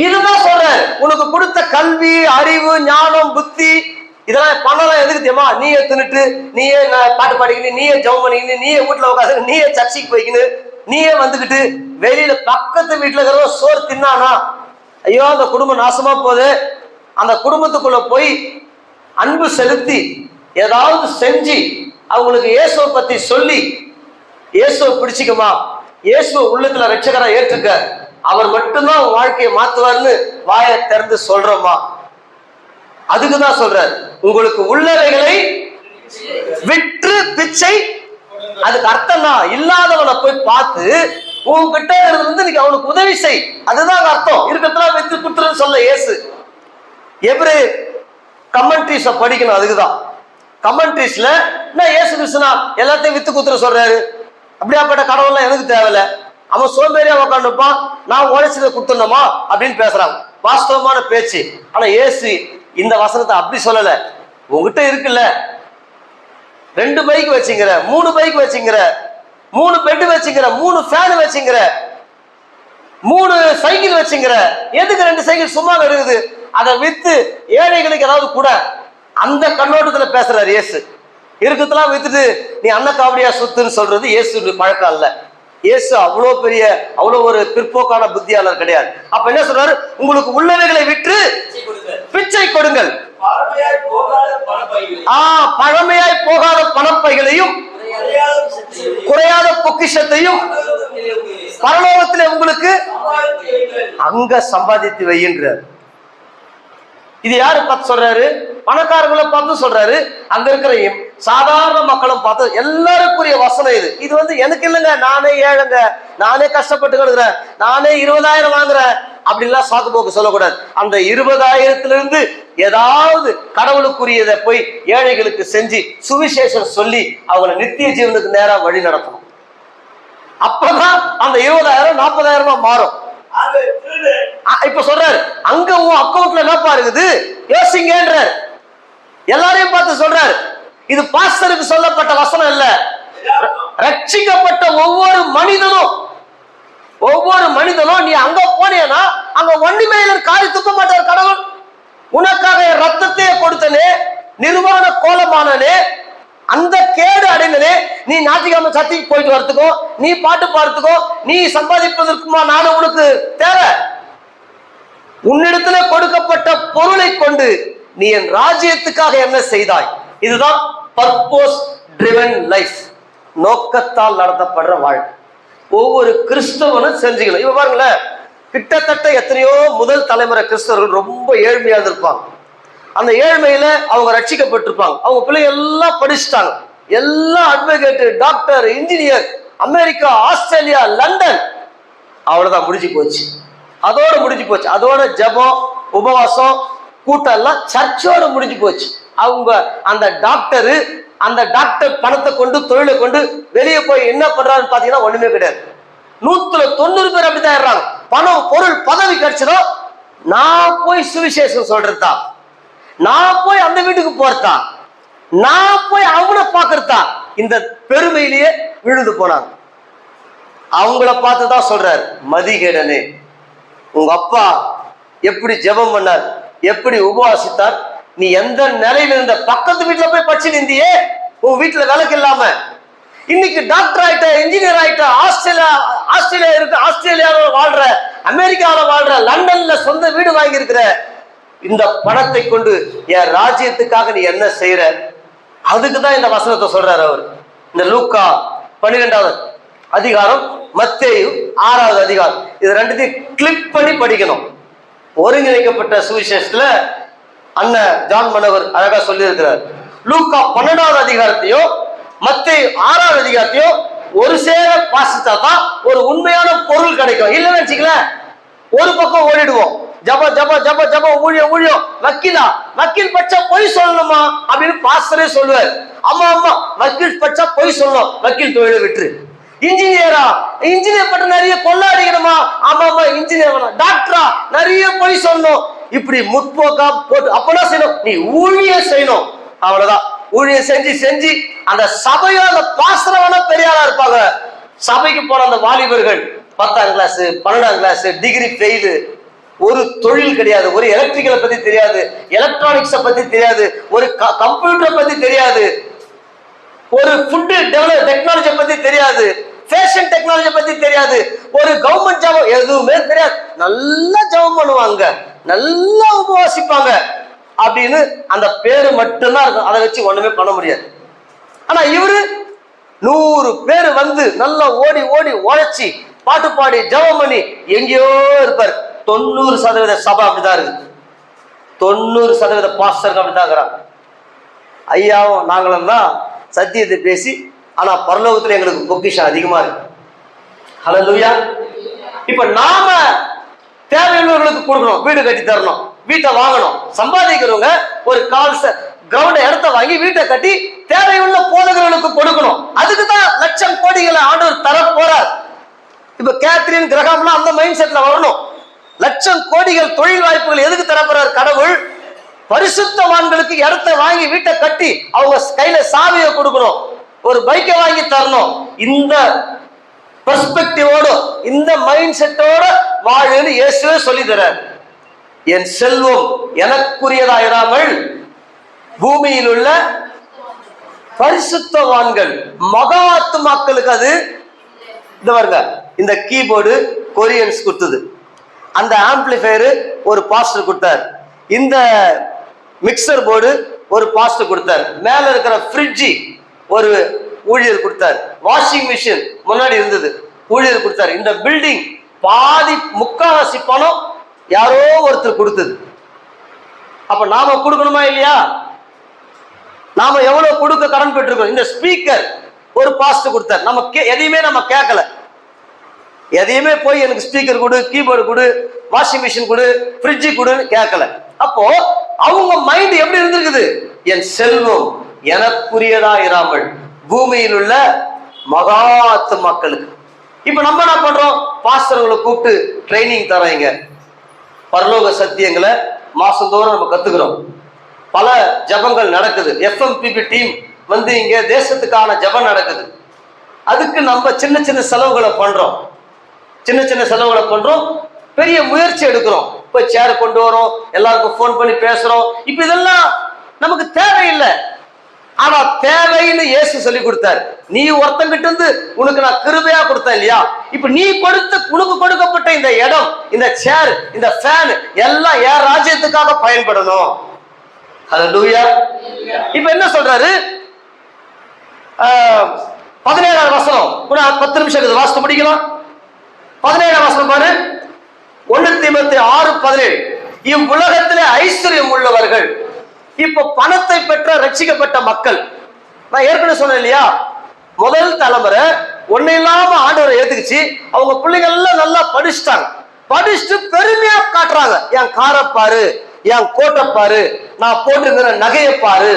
இதுதான் சொல்றேன், உனக்கு கொடுத்த கல்வி, அறிவு, ஞானம், புத்தி, இதெல்லாம் பணம்லாம் எதுக்கு தெரியுமா? நீயே தின்னுட்டு, நீயே பாட்டு பாடிக்கின்னு, நீயே ஜெபம் பண்ணிக்கின்னு, நீயே வீட்டுல உட்காந்து, நீயே சர்ச்சைக்கு போய்க்கின்னு, நீயே வந்துக்கிட்டு வெளியில பக்கத்து வீட்டுல இருக்கிற சோறு தின்னானா ஐயோ அந்த குடும்பம் நாசமா போகுது. அந்த குடும்பத்துக்குள்ள போய் அன்பு செலுத்தி ஏதாவது செஞ்சு அவங்களுக்கு இயேசுவை பத்தி சொல்லி, இயேசுவை பிடிச்சிக்குமா, இயேசுவை உள்ளத்துல ரட்சகரை ஏற்றுக்க, அவர் மட்டும்தான் வாழ்க்கையை மாத்துவார்னு வாயை திறந்து சொல்றோமா? அதுக்குதான் சொல்றார், உங்களுக்கு உள்ளவைகளை விற்று பிச்சை. அதுக்கு அர்த்தம்னா இல்லாதவனை போய் பார்த்து உங்ககிட்ட இருந்து அவனுக்கு உதவி செய். அதுதான் அர்த்தம். இருக்கிறதுலாம் வித்து குத்துறன்னு சொல்ல இயேசு. எப்ரே கமெண்ட்ரிஸ படிக்கணும். அதுக்குதான் கமெண்ட்ரிஸ்ல என்ன இயேசு கிறிஸ்துனா எல்லாத்தையும் வித்து குத்துற சொல்றாரு. அப்படியாப்பட்ட கடவுள்லாம் எனக்கு தேவையில்ல. அவன் சோம்பேறியா உட்காந்துப்பான், நான் உழைச்சதை குத்துணுமா அப்படின்னு பேசுறாங்க. வாஸ்தவமான பேச்சு. ஆனா இயேசு இந்த வசனத்தை அப்படி சொல்லல. உங்ககிட்ட இருக்குல்ல 2 பைக் வச்சுங்கிற, 3 பைக் வச்சுங்கிற, 3 பெட் வச்சுங்கிற, 3 ஃபேன் வச்சுங்கிற, 3 சைக்கிள் வச்சுங்கிற, எதுக்கு 2 சைக்கிள் சும்மா இருக்குது? அதை வித்து ஏழைகளுக்கு ஏதாவது கூட. அந்த கண்ணோட்டத்துல பேசுறாரு இயேசு. இருக்குதெல்லாம் வித்துட்டு நீ அன்னக்காவடியா சுத்துன்னு சொல்றது இயேசு பழக்கம் அல்ல. இயேசு அவ்வளோ ஒரு பிற்போக்கான புத்தியாளர் கிடையாது. அப்ப என்ன சொல்றாரு? உங்களுக்கு உள்ளவைகளை விற்று பிச்சை கொடுங்கள். பழமையாய் போகாத பணப்பைகளையும் குறையாத பொக்கிஷத்தையும் பரலோகத்திலே உங்களுக்கு அங்க சம்பாதித்து வைகின்றார். இது யாரு பார்த்து சொல்றாரு? பணக்காரங்களை பார்த்து சொல்றாரு. அங்க இருக்கிற சாதாரண மக்களும் பார்த்து எல்லாருக்குரிய வசனம் இது. இது எனக்கு இல்லைங்க, நானே ஏழைங்க, நானே கஷ்டப்பட்டு கிடக்குறேன், நானே 20,000 வாங்குறேன் அப்படின்லாம் சாக்கு போக்கு சொல்லக்கூடாது. அந்த 20,000 ஏதாவது கடவுளுக்குரியதை போய் ஏழைகளுக்கு செஞ்சு சுவிசேஷம் சொல்லி அவங்களை நித்திய ஜீவனுக்கு நேரா வழி நடத்தணும். அப்பதான் அந்த 20,000 40,000 மாறும். இப்ப சொல்றாரு, அங்க உன் அக்கௌண்ட்ல என்னப்பா இருக்குது யோசிங்கன்றார். எல்லாரையும் பார்த்து சொல்றாரு. இது பாஸ்டருக்கு சொல்லப்பட்ட வசனம் இல்ல. ரட்சிக்கப்பட்ட ஒவ்வொரு மனிதனும் நீ அங்க போனேன்னா அங்க ஒண்ணுமே காரி துப்ப மாட்டார் கடவுள். உனக்காக ரத்தத்தையே கொடுத்தனே, நிர்வாண கோலமானனே, அந்த கேடு அடைந்தனே, நீ ஞாயிற்றுக்கிழமை சர்ச்சைக்கு போயிட்டு வரதுக்கோ, நீ பாட்டு பாடுறதுக்கோ, நீ சம்பாதிப்பதற்குமா நானும் உனக்கு தேவை? உன்னிடத்துல கொடுக்கப்பட்ட பொருளை கொண்டு நீ என் ராஜ்யத்துக்காக என்ன செய்தாய்? இதுதான் பர்போஸ் ட்ரிவன் லைஃப், நோக்கத்தால் நடத்தப்படுற வாழ்க்கை. ஒவ்வொரு கிறிஸ்தவனும் செஞ்சுக்கணும். இப்ப பாருங்களேன், கிட்டத்தட்ட எத்தனையோ முதல் தலைமுறை கிறிஸ்தவர்கள் ரொம்ப ஏழ்மையா இருப்பாங்க. அந்த ஏழ்மையில அவங்க ரட்சிக்கப்பட்டிருப்பாங்க. அவங்க பிள்ளைங்க எல்லாம் படிச்சுட்டாங்க, எல்லாம் advocate, doctor, engineer, America, Australia, London. அவ்வளவுதான், முடிஞ்சு போச்சு. அதோட முடிஞ்சு போச்சு. அதோட ஜபம், உபவாசம், கூட்டம் எல்லாம் சர்ச்சோட முடிஞ்சு போச்சு. அவங்க அந்த டாக்டர் பணத்தை கொண்டு, தொழிலை கொண்டு வெளியே போய் என்ன பண்றாருன்னு பாத்தீங்கன்னா ஒண்ணுமே கிடையாது. 190 பேர் அப்படித்தான் ஏறாங்க. பணம், பொருள், பதவி கிடைச்சதோ நான் போய் சுவிசேஷம் சொல்றதா, நான் போய் அந்த வீட்டுக்கு போறதா, நான் போய் அவங்கள பாக்குறதா, இந்த பெருமையிலேயே விழுந்து போனாங்க. அவங்கள பார்த்துதான் சொல்றாரு, மதிகேடனே, உங்க அப்பா எப்படி ஜெபம் பண்ணார், எப்படி உபவாசித்தார், நீ எந்த நிலையில இருந்த? பக்கத்து வீட்டுல போய் படிச்சு நிந்தியே, உன் வீட்டுல விளக்கு இல்லாம. இன்னைக்கு டாக்டர் ஆயிட்ட, இன்ஜினியர் ஆயிட்ட, ஆஸ்திரேலியாவில் வாழ்ற, அமெரிக்காவில் வாழ்ற, லண்டன்ல சொந்த வீடு வாங்கி இருக்கிற, இந்த பணத்தை கொண்டு என் ராஜ்யத்துக்காக நீ என்ன செய்யற? அதுக்குதான் இந்த வசனத்தை சொல்றாரு அவர். இந்த லூக்கா 12வது அதிகாரம், மத்தேயு 6வது அதிகாரம், இது ரெண்டுத்தையும் கிளிக் பண்ணி படிக்கணும். ஒருங்கிணைக்கப்பட்ட சுவிசேஷத்துல அண்ணன் ஜான் மனோகர் அழகா சொல்லி இருக்கிறார். லூக்கா 12வது அதிகாரத்தையும் மத்தேயு 6வது அதிகாரத்தையும் ஒரு சேர வாசித்தா தான் ஒரு உண்மையான பொருள் கிடைக்கும். இல்லைன்னு வச்சுக்கல, ஒரு பக்கம் ஓடிடுவோம். ஜப ஜப ஜப ஜப ஊழியம் ஊழியம், வக்கீல் பச்சா பொய் சொல்லணுமா அப்படின்னு பாஸ்டரே சொல்லுவார். ஆமா வக்கீல் பச்சா பொய் சொல்லணும், வக்கீல் தொழிலை விட்டுரு. இன்ஜினியரா, இன்ஜினியர் பட்ட நிறைய கொள்ளாடிக்கணுமா, ஆமா இன்ஜினியர், டாக்டரா நிறைய போய் சொல்லணும், இப்படி முற்போக்கா போட்டு அப்பனா செய்யணும், நீ ஊழியம் செய்யணும். அவ்வளவுதான். ஊழியம் செஞ்சு செஞ்சு அந்த சபையோ அந்த பாஸ்டரவனா பெரிய ஆளா இருப்பாங்க. சபைக்கு போன அந்த வாலிபர்கள் 10ஆம் கிளாஸ் 12ஆம் கிளாஸ் டிகிரி ஃபெயிலு, ஒரு தொழில் கிடையாது, ஒரு எலக்ட்ரிக்கலை பத்தி தெரியாது, எலக்ட்ரானிக்ஸை பத்தி தெரியாது, ஒரு கம்ப்யூட்டரை பத்தி தெரியாது, ஒரு ஃபுட் டெக்னாலஜி பத்தி தெரியாது, ஃபேஷன் டெக்னாலஜி பத்தி தெரியாது, ஒரு கவர்மெண்ட் ஜாப் எதுவுமே தெரியாது. நல்லா ஜெபம் பண்ணுவாங்க, நல்லா உபவாசிப்பாங்க அப்படின்னு அந்த பேரு மட்டும்தான் இருக்கும். அதை வச்சு ஒண்ணுமே பண்ண முடியாது. ஆனா இவரு 100 பேர் வந்து நல்லா ஓடி ஓடி உழைச்சி பாட்டு பாடி ஜெபம் பண்ணி எங்கேயோ இருப்பார். 90% சபை அப்படிதான் இருக்கு, 90% பாஸ்டர்கள் அப்படிதான் இருக்கிறாங்க. ஐயாவும் நாங்களும் தான் சத்தியத்தை பேசி, ஆனா பரலோகத்துல எங்களுக்கு பொக்கிஷம் அதிகமா இருக்கு. ஹல்லேலூயா. இப்ப நாம தேவையுள்ளவர்களுக்கு கொடுக்கணும், வீடு கட்டி தரணும், வீட்டை வாங்கணும். சம்பாதிக்கிறவங்க ஒரு கிரவுண்ட் இடத்த வாங்கி வீட்டை கட்டி தேவையுள்ள போதகர்களுக்கு கொடுக்கணும். அதுக்குதான் லட்சம் கோடிகளை ஆண்டவர் தர போறார். இப்ப கேத்ரின் கிரகாம்லாம் அந்த மைண்ட் செட்ல வரணும். லட்சம் கோடிகள் தொழில் வாய்ப்புகள் எதுக்கு தரப்போறார் கடவுள்? பரிசுத்தவான்களுக்கு இடத்தை வாங்கி வீட்டை கட்டி அவங்க கையில சாவியை கொடுக்கணும், ஒரு பைக்கை வாங்கி தரணும். இந்த பெர்ஸ்பெக்டிவோட இந்த மைண்ட் செட்டோட வாழுன்னு இயேசுவே சொல்லி தரார். என் செல்வம் எனக்குரியதாயிராமல் பூமியில் உள்ள பரிசுத்தவான்கள் மகாத்மாக்களுக்கு அது இந்த வருங்க. இந்த கீபோர்டு கொரியன்ஸ் கொடுத்தது, அந்த ஆம்பிளிஃபயரு ஒரு பாஸ்டர் கொடுத்தார், இந்த மிக்சர் போர்டு ஒரு பாஸ்டர் கொடுத்தார், மேல இருக்கிற ஃப்ரிட்ஜி ஒரு ஊழியர் கொடுத்தார், வாஷிங் மிஷின் முன்னாடி இருந்தது ஊழியர் கொடுத்தார், இந்த பில்டிங் பாதி முக்காவாசி பணம் யாரோ ஒருத்தர் கொடுத்தது. அப்ப நாம கொடுக்கணுமா இல்லையா? நாம எவ்வளவு கொடுக்க கடன் பெற்றிருக்கோம். இந்த ஸ்பீக்கர் ஒரு பாஸ்டர் கொடுத்தார், நம்ம எதையுமே நம்ம கேட்கல, எதையுமே போய் எனக்கு ஸ்பீக்கர் கொடு, கீபோர்டு கொடு, வாஷிங் மிஷின் கொடு, ஃப்ரிட்ஜி கொடுன்னு கேட்கல. அப்போ அவங்க மைண்ட் எப்படி இருந்திருக்குது? என் செல்வம் எனக்குரியதா இராமல் பூமியில் உள்ள மகாத்து மக்களுக்கு. இப்ப நம்ம என்ன பண்றோம்? பாஸ்டர்களை கூப்பிட்டு ட்ரைனிங் தரீங்க, பரலோக சத்தியங்களை மாசந்தோறும் நம்ம கத்துக்கிறோம். பல ஜபங்கள் நடக்குது, FMPP டீம் வந்து இங்க தேசத்துக்கான ஜபம் நடக்குது. அதுக்கு நம்ம சின்ன சின்ன செலவுகளை பண்றோம், சின்ன சின்ன செலவுகளை பண்றோம், பெரிய முயற்சி எடுக்கிறோம். இப்ப சேர் கொண்டு வரோம், எல்லாருக்கும் போன் பண்ணி பேசுறோம். இப்ப இதெல்லாம் நமக்கு தேவையில்லை. ஆனா தேவைன்னு இயேசு சொல்லி கொடுத்தாரு. நீ ஒருத்தங்கிட்ட இருந்து உனக்கு நான் கிருபையா கொடுத்தேன் இல்லையா? இப்ப நீ உனக்கு கொடுக்கப்பட்ட இந்த இடம், இந்த சேர், இந்த ஃபேன் எல்லாம் என் ராஜ்யத்துக்காக பயன்படணும். ஹல்லேலூயா. இப்ப என்ன சொல்றாரு? 17ஆம் வசனம் கூட 10 நிமிஷம் வாசித்து முடிக்கலாம். 17ஆம் வசனம் பாரு. 1 தீமோத்தேயு 6:17. இவ்வுலகத்திலே ஐஸ்வர்யம் உள்ளவர்கள், இப்ப பணத்தை பெற்ற ரட்சிக்கப்பட்ட மக்கள். நான் ஏற்கனவே சொன்னேன் இல்லையா, முதல் தலைமுறை ஒண்ணு இல்லாம ஆண்டவரை ஏத்துக்குச்சு. அவங்க பிள்ளைங்க எல்லாம் நல்லா படிச்சுட்டாங்க, படிச்சுட்டு பெருமையா காட்டுறாங்க. என் காரை பாரு, என் கோட்டை பாரு, நான் போட்டுங்கிற நகையை பாரு,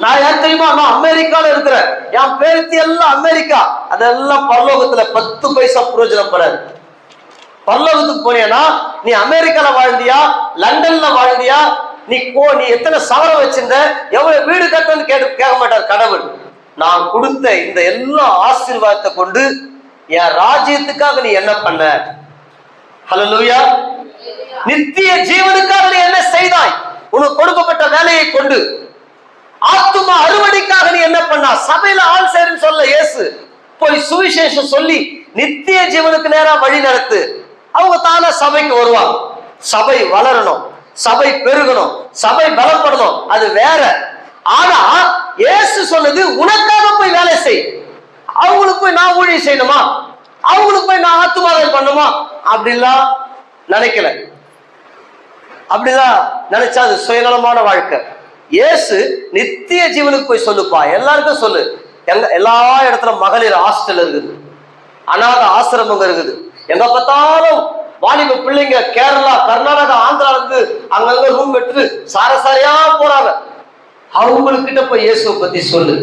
நான் யார் தெரியுமா, நான் அமெரிக்கால இருக்கிறேன், என் பேருத்தி எல்லாம் அமெரிக்கா. அதெல்லாம் பரலோகத்துல 10 பைசா பிரயோஜனப்படாது. பரலோகத்துக்கு போனியா, நீ அமெரிக்கால வாழ்ந்தியா, லண்டன்ல வாழ்ந்தியா, நீ எத்தனை சவரம் வச்சிருந்த, எவ்வளவு வீடு கட்டணும்னு கேட்க மாட்டார் கடவுள். நான் கொடுத்த இந்த எல்லா ஆசீர்வாதத்தை கொண்டு என் ராஜ்யத்துக்காக நீ என்ன பண்ண? ஹல்லேலூயா. நித்திய ஜீவனுக்காக நீ என்ன செய்தாய்? உனக்கு கொடுக்கப்பட்ட வேலையை கொண்டு ஆத்துமா அறுவடைக்காக நீ என்ன பண்ணா? சபையில ஆள் சேருன்னு சொல்ல இயேசு, போய் சுவிசேஷம் சொல்லி நித்திய ஜீவனுக்கு நேரா வழி நடத்து. அவங்க தானே சபைக்கு வருவாங்க. சபை வளரணும், சபை பெருகணும், சபை பலப்படணும், அது வேற. ஆனா இயேசு சொன்னது உனக்காக போய் வேலை செய். அவங்களுக்கு போய் நான் ஊழியம் செய்யணுமா, அவங்களுக்கு போய் நான் ஆத்துமாதம் பண்ணுமா அப்படிலாம் நினைக்கல. அப்படிதான் நினைச்சா அது சுயநலமான வாழ்க்கை. இயேசு நித்திய ஜீவனுக்கு போய் சொல்லுப்பா, எல்லாருக்கும் சொல்லு. எல்லா இடத்துல மகளிர் ஹாஸ்டல் இருக்குது, அநாத ஆசிரமங்க இருக்குது, எங்க பார்த்தாலும் வாலிப பிள்ளைங்க கேரளா, கர்நாடகா, ஆந்திரால இருந்து அங்கங்க ரூம் எடுத்து சாரசாரியா போறாங்க. அவங்ககிட்ட போய் இயேசுவை பத்தி சொல்லு.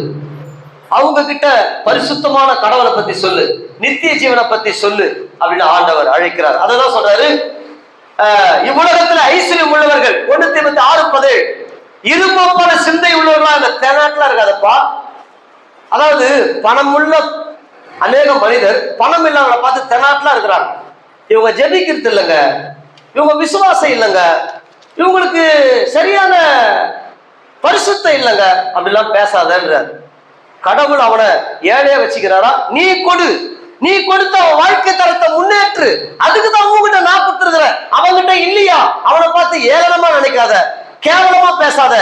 அவங்க கிட்ட பரிசுத்தமான கடவுளை பத்தி சொல்லு, நித்திய ஜீவனை பத்தி சொல்லு அப்படின்னு ஆண்டவர் அழைக்கிறார். அததான் சொல்றாரு, இவ்வுலகத்துல ஐஸ்வர்யம் உள்ளவர்கள் 1 தீமோத்தேயு 6:17 இருமாப்பான சிந்தை உள்ளவர்களா இந்த தெனாட்டுல இருக்காதப்பா. அதாவது பணம் உள்ள அநேக மனிதர் பணம் இல்லாம பார்த்து தெனாட்டுல இருக்கிறாங்க. இவங்க ஜெபிக்கிறது இல்லைங்க, இவங்க விசுவாசம் இல்லைங்க, இவங்களுக்கு சரியான பரிசுத்தம் இல்லைங்க, அப்படிலாம் பேசாதன்றார். கடவுள் அவனை ஏழையா வச்சுக்கிறாரா? நீ கொடு, நீ கொடுத்த அவன் வாழ்க்கை தரத்தை முன்னேற்று. அதுக்குதான் உங்ககிட்ட நான் கொடுத்துருக்கிறேன், அவன்கிட்ட இல்லையா அவனை பார்த்து ஏளனமா நினைக்காத, கேவலமா பேசாத.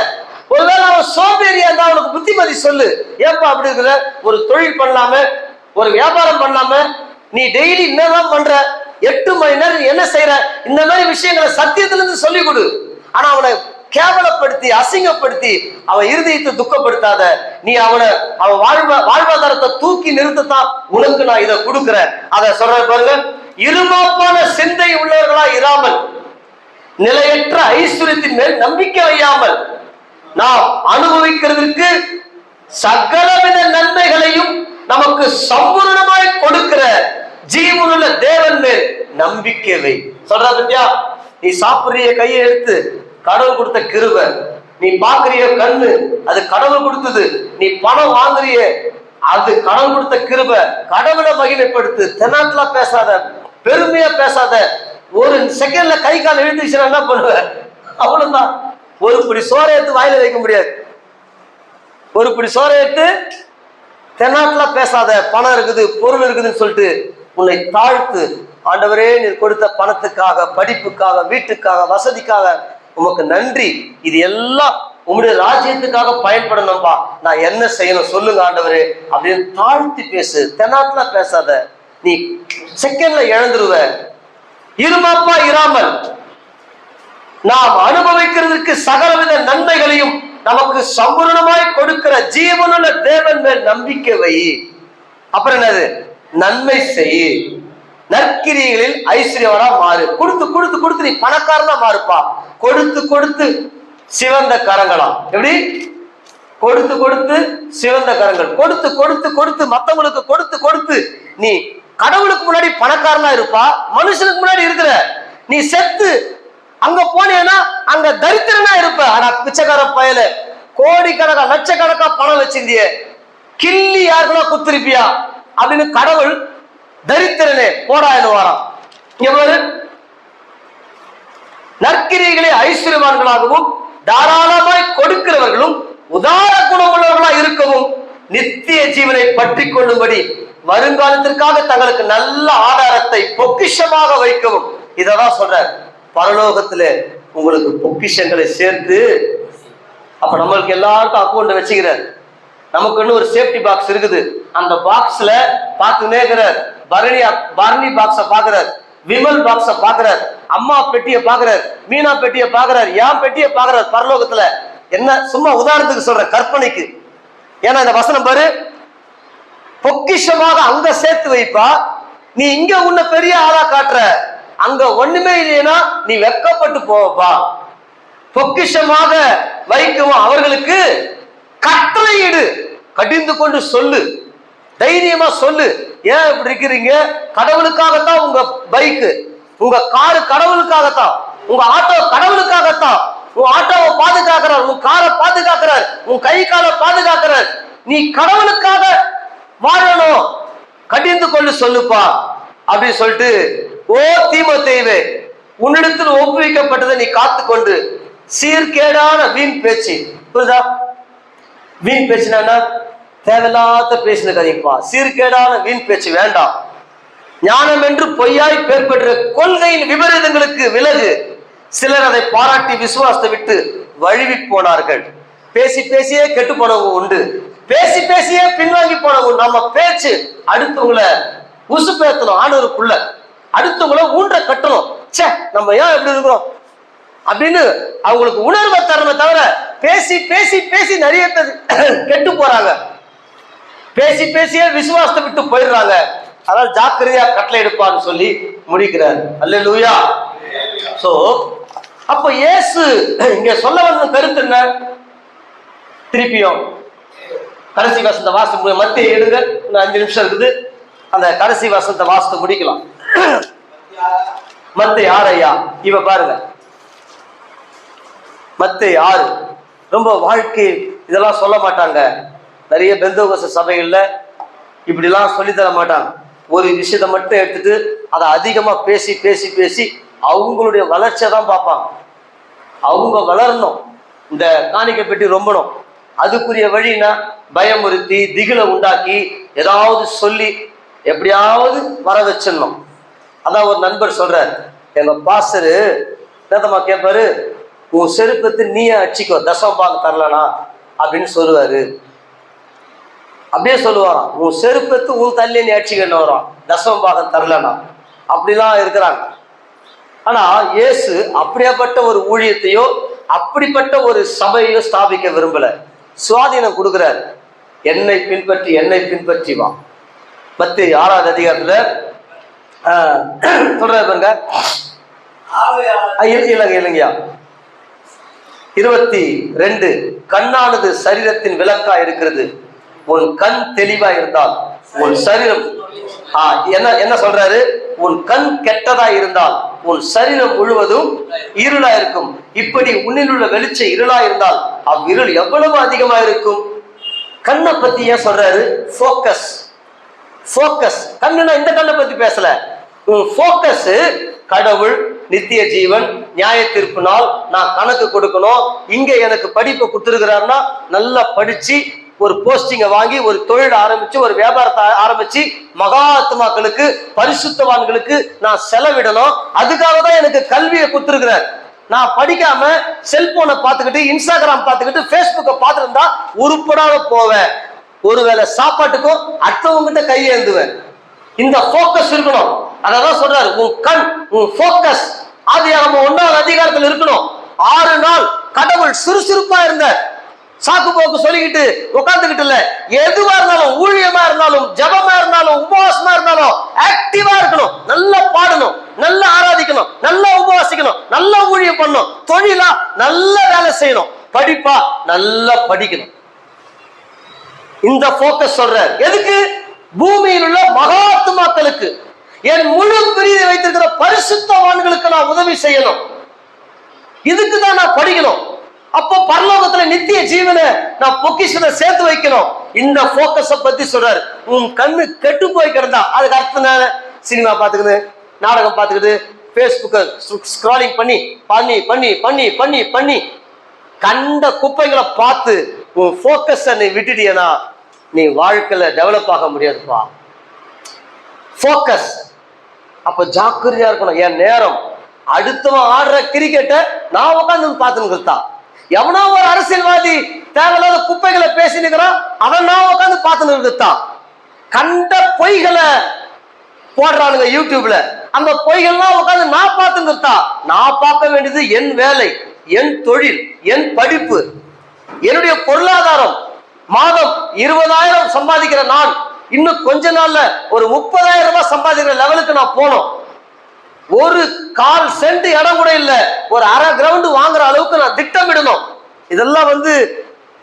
ஒருவேளை அவன் சோம்பேறியா இருந்தா அவனுக்கு புத்திமதி சொல்லு. ஏப்பா அப்படி இருக்கிற, ஒரு தொழில் பண்ணலாம, ஒரு வியாபாரம் பண்ணலாம, நீ டெய்லி என்னதான் பண்ற, 8 மணி நேரம் என்ன செய்யற, இந்த மாதிரி விஷயங்களை சத்தியத்துல இருந்து சொல்லி கொடு. ஆனா அவனை கேவலப்படுத்தி அசிங்கப்படுத்தி அவன் இருதயத்தை துக்கப்படுத்தாத. நீ அவன் வாழ்வாதாரத்தை தூக்கி நிறுத்தத்தான் உனக்கு நான் இதை கொடுக்கிறேன். அதை சொல்ற பாருங்க, இருமாப்பான சிந்தை உள்ளவர்களா இராமல், நிலையற்ற ஐஸ்வர்யத்தின் மேல் நம்பிக்கை வையாமல், நாம் அனுபவிக்கிறதுக்கு சகலவித நன்மைகளையும் நமக்கு சம்பூர்ணமாய் கொடுக்கிற ஜீவனுள்ள தேவன் மேல் நம்பிக்கை வை. சொல்ற பத்தியா, நீ சாப்பிடுறிய கையை எடுத்து கடவுள் கொடுத்த கிருபை, நீ பாக்குறிய கண்ணு அது கடவுள் கொடுத்தது, நீ பணம் வாங்குறிய அது கடவுள் கொடுத்த கிருபை. கடவுளை மகிமைப்படுத்து. தெனாட்டுல பேசாத, பெருமையா பேசாத. ஒரு செகண்ட்ல கை கால் எழுந்துச்சுன்னா என்ன பண்ணுவ? அவ்வளவுதான். ஒரு பிடி சோறை எடுத்து வாயில வைக்க முடியாது. ஒரு பிடி சோறை எடுத்து தெனாட்டுல பேசாத. பணம் இருக்குது, பொருள் இருக்குதுன்னு சொல்லிட்டு உன்னை தாழ்த்து. ஆண்டவரே, நீ கொடுத்த பணத்துக்காக, படிப்புக்காக, வீட்டுக்காக, வசதிக்காக உமக்கு நன்றி. இது எல்லாம் உங்களுடைய ராஜ்யத்துக்காக பயன்படணும்பா. நான் என்ன செய்யணும் சொல்லுங்க ஆண்டவரே அப்படின்னு தாழ்த்தி பேசு. தெனாட்டுல பேசாத, நீ செகண்ட்ல இழந்துருவ. இருமாப்பா இராமல், நாம் அனுபவிக்கிறதுக்கு சகலவித நன்மைகளையும் நமக்கு சம்பூர்ணமாய் கொடுக்கிற ஜீவனுள்ள தேவன் மேல் நம்பிக்கை வை. அப்புறம் என்னது? நன்மை செய், நற்கிரியைகளில் ஐஸ்வர்யவனா மாறு. கொடுத்து கொடுத்து கொடுத்து நீ பணக்காரனா மாறுப்பா. கொடுத்து கொடுத்து சிவந்த கரங்களாம். எப்படி? கொடுத்து கொடுத்து சிவந்த கரங்கள். கொடுத்து கொடுத்து கொடுத்து மத்தவங்களுக்கு கொடுத்து கொடுத்து நீ கடவுளுக்கு முன்னாடி பணக்காரனா இருப்பா, மனுஷனுக்கு முன்னாடி இருக்கிற. நீ செத்து அங்க போனேன்னா அங்க தரித்திரனா இருப்ப. ஆனா பிச்சைக்கார பயல கோடிக்கணக்கா லட்சக்கணக்கா பணம் வச்சிருந்திய, கிள்ளி யாருக்குன்னா குத்திருப்பியா அப்படின்னு கடவுள் தரித்திரனே போடாயின்னு வாராம். இங்க பாரு, நற்கிரியைகளை ஐஸ்வர்யவான்களாகவும் தாராளமாய் கொடுக்கிறவர்களும் உதார குணமுள்ளவர்களா இருக்கவும் நித்திய ஜீவனை பற்றி கொள்ளும்படி வருங்காலத்திற்காக தங்களுக்கு நல்ல ஆதாரத்தை பொக்கிஷமாக வைக்கவும். இததான் சொல்றார். பரலோகத்துல உங்களுக்கு பொக்கிஷங்களை சேர்த்து, அப்ப நம்மளுக்கு எல்லாருக்கும் அக்கௌண்ட் வச்சுக்கிறார். நமக்குன்னு ஒரு சேஃப்டி பாக்ஸ் இருக்குது. அந்த பாக்ஸ்ல பார்த்துனே இருக்கிறார். பரணி பாக்ஸ பாக்குறார், விமல் பாக்ஸ பாக்குறார், அம்மா பெட்டியை பாக்குறார், மீனா பெட்டியை பாக்குறார், என் பெட்டியை பாக்குறார். பரலோகத்துல என்ன, சும்மா உதாரணத்துக்கு சொல்ற, கற்பனைக்கு. ஏன்னா இந்த வசனம் பாரு, பொக்கிஷமாக அங்க சேர்த்து வைப்பா. நீ இங்க உன்ன பெரிய ஆளா காட்டுற, அங்க ஒண்ணுமே இல்லைன்னா நீ வெக்கப்பட்டு போவப்பா. பொக்கிஷமாக வைக்கவும் அவர்களுக்கு கட்டளையிடு, கடிந்து கொண்டு சொல்லு, தைரியமா சொல்லு. ஏன் இப்படி இருக்கிறீங்க? கடவுளுக்காகத்தான் உங்க பைக்கு, உங்க காரு கடவுளுக்காகத்தான், உங்க ஆட்டோ கடவுளுக்காகத்தான். உன் ஆட்டோவை பாதுகாக்கிறார், உன் காரை பாதுகாக்கிறார், உன் கை காலை பாதுகாக்கிறார். நீ கடவுளுக்காக வாழணும், கடிந்து கொண்டு சொல்லுப்பா அப்படின்னு சொல்லிட்டு, ஓ தீமோத்தேயுவே, உன்னிடத்தில் ஒப்புவிக்கப்பட்டதை நீ காத்துக்கொண்டு சீர்கேடான வீண் பேச்சு. புரியுதா? வீண் பேச்சுனா தேவையில்லாத பேசினதுப்பா. சீர்கேடான வீண் பேச்சு வேண்டாம். ஞானம் என்று பொய்யாய் பேர் பெற்ற கொள்கையின் விபரீதங்களுக்கு விலகு. சிலர் அதை பாராட்டி விசுவாசத்தை விட்டு வழுவி போனார்கள். பேசி பேசியே கெட்டு போனவங்க உண்டு, பேசி பேசியே பின்வாங்கி போனவங்க. நம்ம பேச்சு அடுத்தவங்களை உசு பேத்தணும், ஆண்டவருக்குள்ள அடுத்தவங்களை ஊன்ற கட்டணும். சே, நம்ம ஏன் எப்படி இருக்கிறோம் அப்படின்னு அவங்களுக்கு உணர்வை தரமே தவிர, பேசி பேசி பேசி நிறைய பேர் கெட்டு போறாங்க. பேசி பேசியே விசுவாசத்தை விட்டு போயிடுறாங்க. அதாவது ஜாக்கிரதையா கட்டளை எடுப்பான்னு சொல்லி முடிக்கிறார். அல்லேலூயா. சோ அப்ப இயேசு இங்க சொல்ல வந்த கருத்து என்ன? திருப்பியும் கடைசி வசனத்தை வாசத்தை மத்திய எடுங்க, இன்னும் 5 நிமிஷம் இருக்குது. அந்த கடைசி வசனத்தை வாசத்தை முடிக்கலாம். மத்திய 6 ஐயா, இவ பாருங்க, மத்திய 6. ரொம்ப வாழ்க்கை இதெல்லாம் சொல்ல மாட்டாங்க. நிறைய பெந்தோகோஸ்து சபைகள்ல இப்படிலாம் சொல்லி தர மாட்டாங்க. ஒரு விஷயத்தை மட்டும் எடுத்துட்டு அதை அதிகமா பேசி பேசி பேசி அவங்களுடைய வளர்ச்சியை தான் பார்ப்பாங்க. அவங்க வளரணும், இந்த காணிக்கை பெட்டி ரொம்பணும், அதுக்குரிய வழினா பயமுறுத்தி திகில உண்டாக்கி ஏதாவது சொல்லி எப்படியாவது வர வச்சிடணும். அதான் ஒரு நண்பர் சொல்றாரு, எங்க பாஸ்டரு நேத்தமா கேட்பாரு, உன் செருப்பத்து நீயே அடிச்சிக்கோ, தசமபாகம் தரலனா அப்படின்னு சொல்லுவாரு. அப்படியே சொல்லுவாராம், உன் செருப்பத்து உன் தள்ளி நீ அடிச்சுக்கணும் வரும், தசமபாகம் தரலனா. அப்படிலாம் இருக்கிறாங்க. ஆனா இயேசு அப்படியாப்பட்ட ஒரு ஊழியத்தையோ அப்படிப்பட்ட ஒரு சபையோ ஸ்தாபிக்க விரும்பல. சுவாதீனம் கொடுக்கிறார். என்னை பின்பற்றி என்னை பின்பற்றி வா. மத்திய 6வது அதிகாரத்துல சொல்றாரு பாருங்க. இல்லைங்கய்யா, 22. கண்ணானது சரீரத்தின் விளக்கா இருக்கிறது. உன் கண் தெளிவா இருந்தால் உன் சரீரம் என்ன சொல்றாரு, உன் கண் கெட்டதா இருந்தால் உன் சரீரம் முழுவதும் இருளா இருக்கும். இப்படி உன்னில் உள்ள வெளிச்சம் இருளா இருந்தால் அவ்விருள் எவ்வளவு அதிகமா இருக்கும். கண்ணை பத்தி ஏன் சொல்றாரு? போக்கஸ். போக்கஸ். கண்ணுனா இந்த கண்ணை பத்தி பேசல. உன் போக்கஸ் கடவுள், நித்திய ஜீவன், நியாய தீர்ப்பு நாள், நான் கணக்கு கொடுக்கணும், இங்க எனக்கு படிப்பை கொடுத்துருக்கிறாருன்னா நல்லா படிச்சு ஒரு போஸ்டிங்கை வாங்கி ஒரு தொழில் ஆரம்பிச்சு ஒரு வியாபாரத்தை ஆரம்பிச்சு மகாத்மாக்களுக்கு பரிசுத்தவான்களுக்கு நான் செலவிடணும். அதுக்காக தான் எனக்கு கல்வியை கொடுத்துருக்கிறார். நான் படிக்காம செல்போனை பார்த்துக்கிட்டு இன்ஸ்டாகிராம் பார்த்துக்கிட்டு பேஸ்புக்கை பார்த்துருந்தா உருப்படாத போவேன். ஒருவேளை சாப்பாட்டுக்கும் அடுத்தவங்கிட்ட கையேந்துவேன். இந்த போக்கஸ் இருக்கணும். அதான் சொல்றாரு, உன் கண், உன் போக்கஸ் ஆதியாகமம் 1வது அதிகாரத்தில் இருக்கணும். 6 நாள் கடவுள் சுறுசுறுப்பா இருந்தார். சாக்கு போக்கு சொல்லிக்கிட்டு உட்காந்துக்கிட்டு இல்ல. எதுவா இருந்தாலும், ஊழியமா இருந்தாலும், ஜபமா இருந்தாலும், உபவாசமா இருந்தாலும் ஆக்டிவா இருக்கணும். நல்லா பாடணும், நல்லா ஆராதிக்கணும், நல்லா உபவாசிக்கணும், நல்லா ஊழியம் பண்ணணும், தொழிலா நல்ல வேலை செய்யணும், படிப்பா நல்லா படிக்கணும். இந்த போக்கஸ் சொல்ற எதுக்கு? பூமியில் உள்ள மகாத்மாக்களுக்கு, என் முழு பிரிவை வைத்திருக்கிற பரிசுத்தவான்களுக்கு நான் உதவி செய்யணும். இதுக்குதான் நான் படிக்கணும். அப்போ பரலோகத்துல நித்திய ஜீவனை நான் பொக்கிஷத்தை சேர்த்து வைக்கணும். இந்த போக்கஸ பத்தி சொல்றாரு. உன் கண்ணு கெட்டு போய் கிடந்தா அதுக்கு அர்த்தம் சினிமா பார்த்துக்கிட்டு, நாடகம் பார்த்துக்கிட்டு, பேஸ்புக்கை ஸ்க்ராலிங் பண்ணி பண்ணி பண்ணி பண்ணி பண்ணி பண்ணி கண்ட குப்பைகளை பார்த்து உன் போக்கஸ நீ விட்டுட்டியனா நீ வாழ்க்கையில டெவலப் ஆக முடியாதுப்பா. போக்கஸ். அப்ப ஜாக்கிரதையா இருக்கணும். என் நேரம், அடுத்தவன் ஆடுற கிரிக்கெட்டை நான் உட்காந்து பார்த்துன்னு, எவனோ ஒரு அரசியல்வாதி தேவையில்லாத குப்பைகளை பேசினுக்கிறான், அவன் நான் உட்காந்து பார்த்துன்னு இருக்குத்தான். கண்ட பொய்களை போடுறானுங்க யூடியூப்ல, அந்த பொய்கள்லாம் உட்காந்து நான் பார்த்துன்னு. நான் பார்க்க வேண்டியது என் வேலை, என் தொழில், என் படிப்பு, என்னுடைய பொருளாதாரம். மாதம் 20,000 சம்பாதிக்கிற நான் இன்னும் கொஞ்ச நாள்ல ஒரு 30,000 ரூபாய் சம்பாதிக்கிற லெவலுக்கு நான் போனோம். ஒரு 1/4 சென்ட் இடம் கூட இல்ல, ஒரு அரை கிரவுண்ட் வாங்குற அளவுக்கு நான் திட்டமிடணும். இதெல்லாம்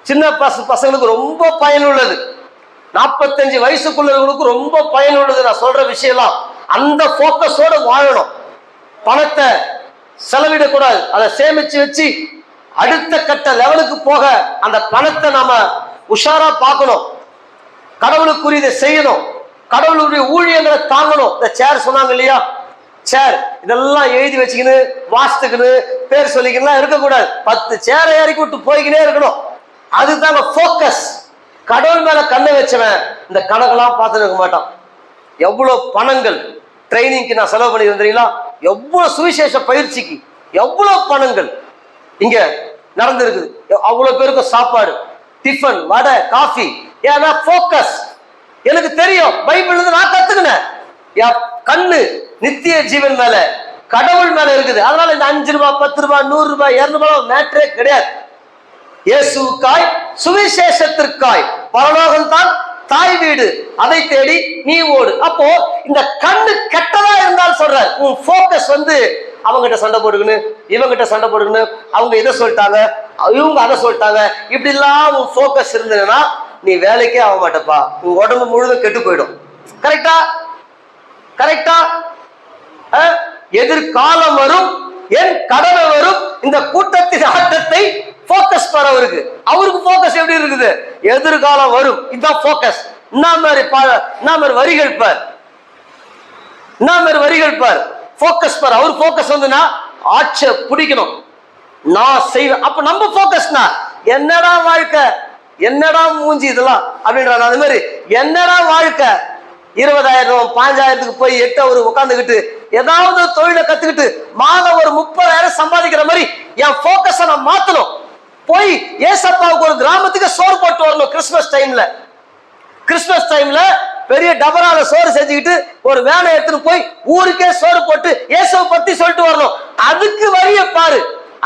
சின்ன பசங்களுக்கு ரொம்ப பயனுள்ளது. 45 வயசுக்குள்ளவங்களுக்கு ரொம்ப பயனுள்ளது நான் சொல்ற விஷயம்லாம். அந்த போக்கஸோட வாழணும். பணத்தை செலவிடக்கூடாது, அதை சேமிச்சு வச்சு அடுத்த கட்ட லெவலுக்கு போக அந்த பணத்தை நாம உஷாரா பார்க்கணும். கடவுளுக்குரியதை செய்யணும், கடவுளுடைய ஊழியங்களை தாங்கணும். இந்த சேர் சொன்னாங்க இல்லையா, சேர் இதெல்லாம் எழுதி வச்சுக்கின்னு வாசித்துக்கின்னு பேர் சொல்லிக்கலாம் இருக்கக்கூடாது. 10 சேரை இறக்கி விட்டு போய்கினே இருக்கணும். அதுதாங்க போக்கஸ். கடவுள் மேல கண்ணை வச்சவன் இந்த கணக்கெல்லாம் பார்த்துட்டு இருக்க மாட்டான். எவ்வளவு பணங்கள் ட்ரைனிங்க்கு நான் செலவு பண்ணி வந்தீங்களா, எவ்வளவு சுவிசேஷ பயிற்சிக்கு எவ்வளவு பணங்கள் இங்க நடந்திருக்குது. அவ்வளவு பேருக்கு சாப்பாடு, டிஃபன், வடை, காஃபி. ஏன்னா போக்கஸ். எனக்கு தெரியும், பைபிள் நான் கத்துக்கினேன். கண்ணு நித்திய ஜீவன் மேல, கடவுள் மேல இருக்குது. அதனால இந்த 5 ரூபாய், 10 ரூபாய், 100 ரூபாய், 200 ரூபாய் மேட்டரே கிடையாது. இயேசுக்காய், சுவிசேஷத்திற்காய், பரலோகம் தான் தாய் வீடு, அதை தேடி நீ ஓடு. அப்போ இந்த கண்ணு கெட்டதா இருந்தால் சொல்றார், உன் போக்கஸ் அவங்ககிட்ட சண்டை போடுக்கணும், இவங்கிட்ட சண்டை போடுக்கணும், அவங்க இதை சொல்லிட்டாங்க, இவங்க அதை சொல்லிட்டாங்க, இப்படி எல்லாம் உன் போக்கஸ் இருந்ததுன்னா நீ வேலைக்கே ஆக மாட்டப்பா, உன் உடம்பு முழுதும் கெட்டு போயிடும். கரெக்டா? கரெக்டா? எதிர்காலம் வரும், என் கடமை வரும். இந்த கூட்டத்தின் ஆட்டத்தை போக்கஸ் பார். அவருக்கு போக்கஸ் எப்படி இருக்குது? எதிர்காலம் வரும், இதுதான் போக்கஸ். என்ன மாதிரி வரிகள் பார், என்ன மாதிரி வரிகள் பார், போக்கஸ் பார். அவர் போக்கஸ் வந்துன்னா ஆட்சியை பிடிக்கணும், நான் செய்வேன். அப்ப நம்ம போக்கஸ்னா என்னடா வாழ்க்கை, என்னடா மூஞ்சி இதெல்லாம் அப்படின்றாங்க. அது மாதிரி என்னடா வாழ்க்கை, 20,000 5,000 போய் 8 அவர் உட்காந்துக்கிட்டு ஏதாவது தொழிலை கத்துக்கிட்டு மாதம் ஒரு 30,000 சம்பாதிக்கிற மாதிரி என் போக்கஸை நான் மாத்தணும். போய் ஏசப்பாவுக்கு ஒரு கிராமத்துக்கு சோறு போட்டு வரணும். கிறிஸ்துமஸ் டைம்ல பெரிய டபரால சோறு செஞ்சுக்கிட்டு ஒரு வேனை எடுத்துட்டு போய் ஊருக்கே சோறு போட்டு இயேசுவை பத்தி சொல்லிட்டு வரணும். அதுக்கு வழிய பாரு,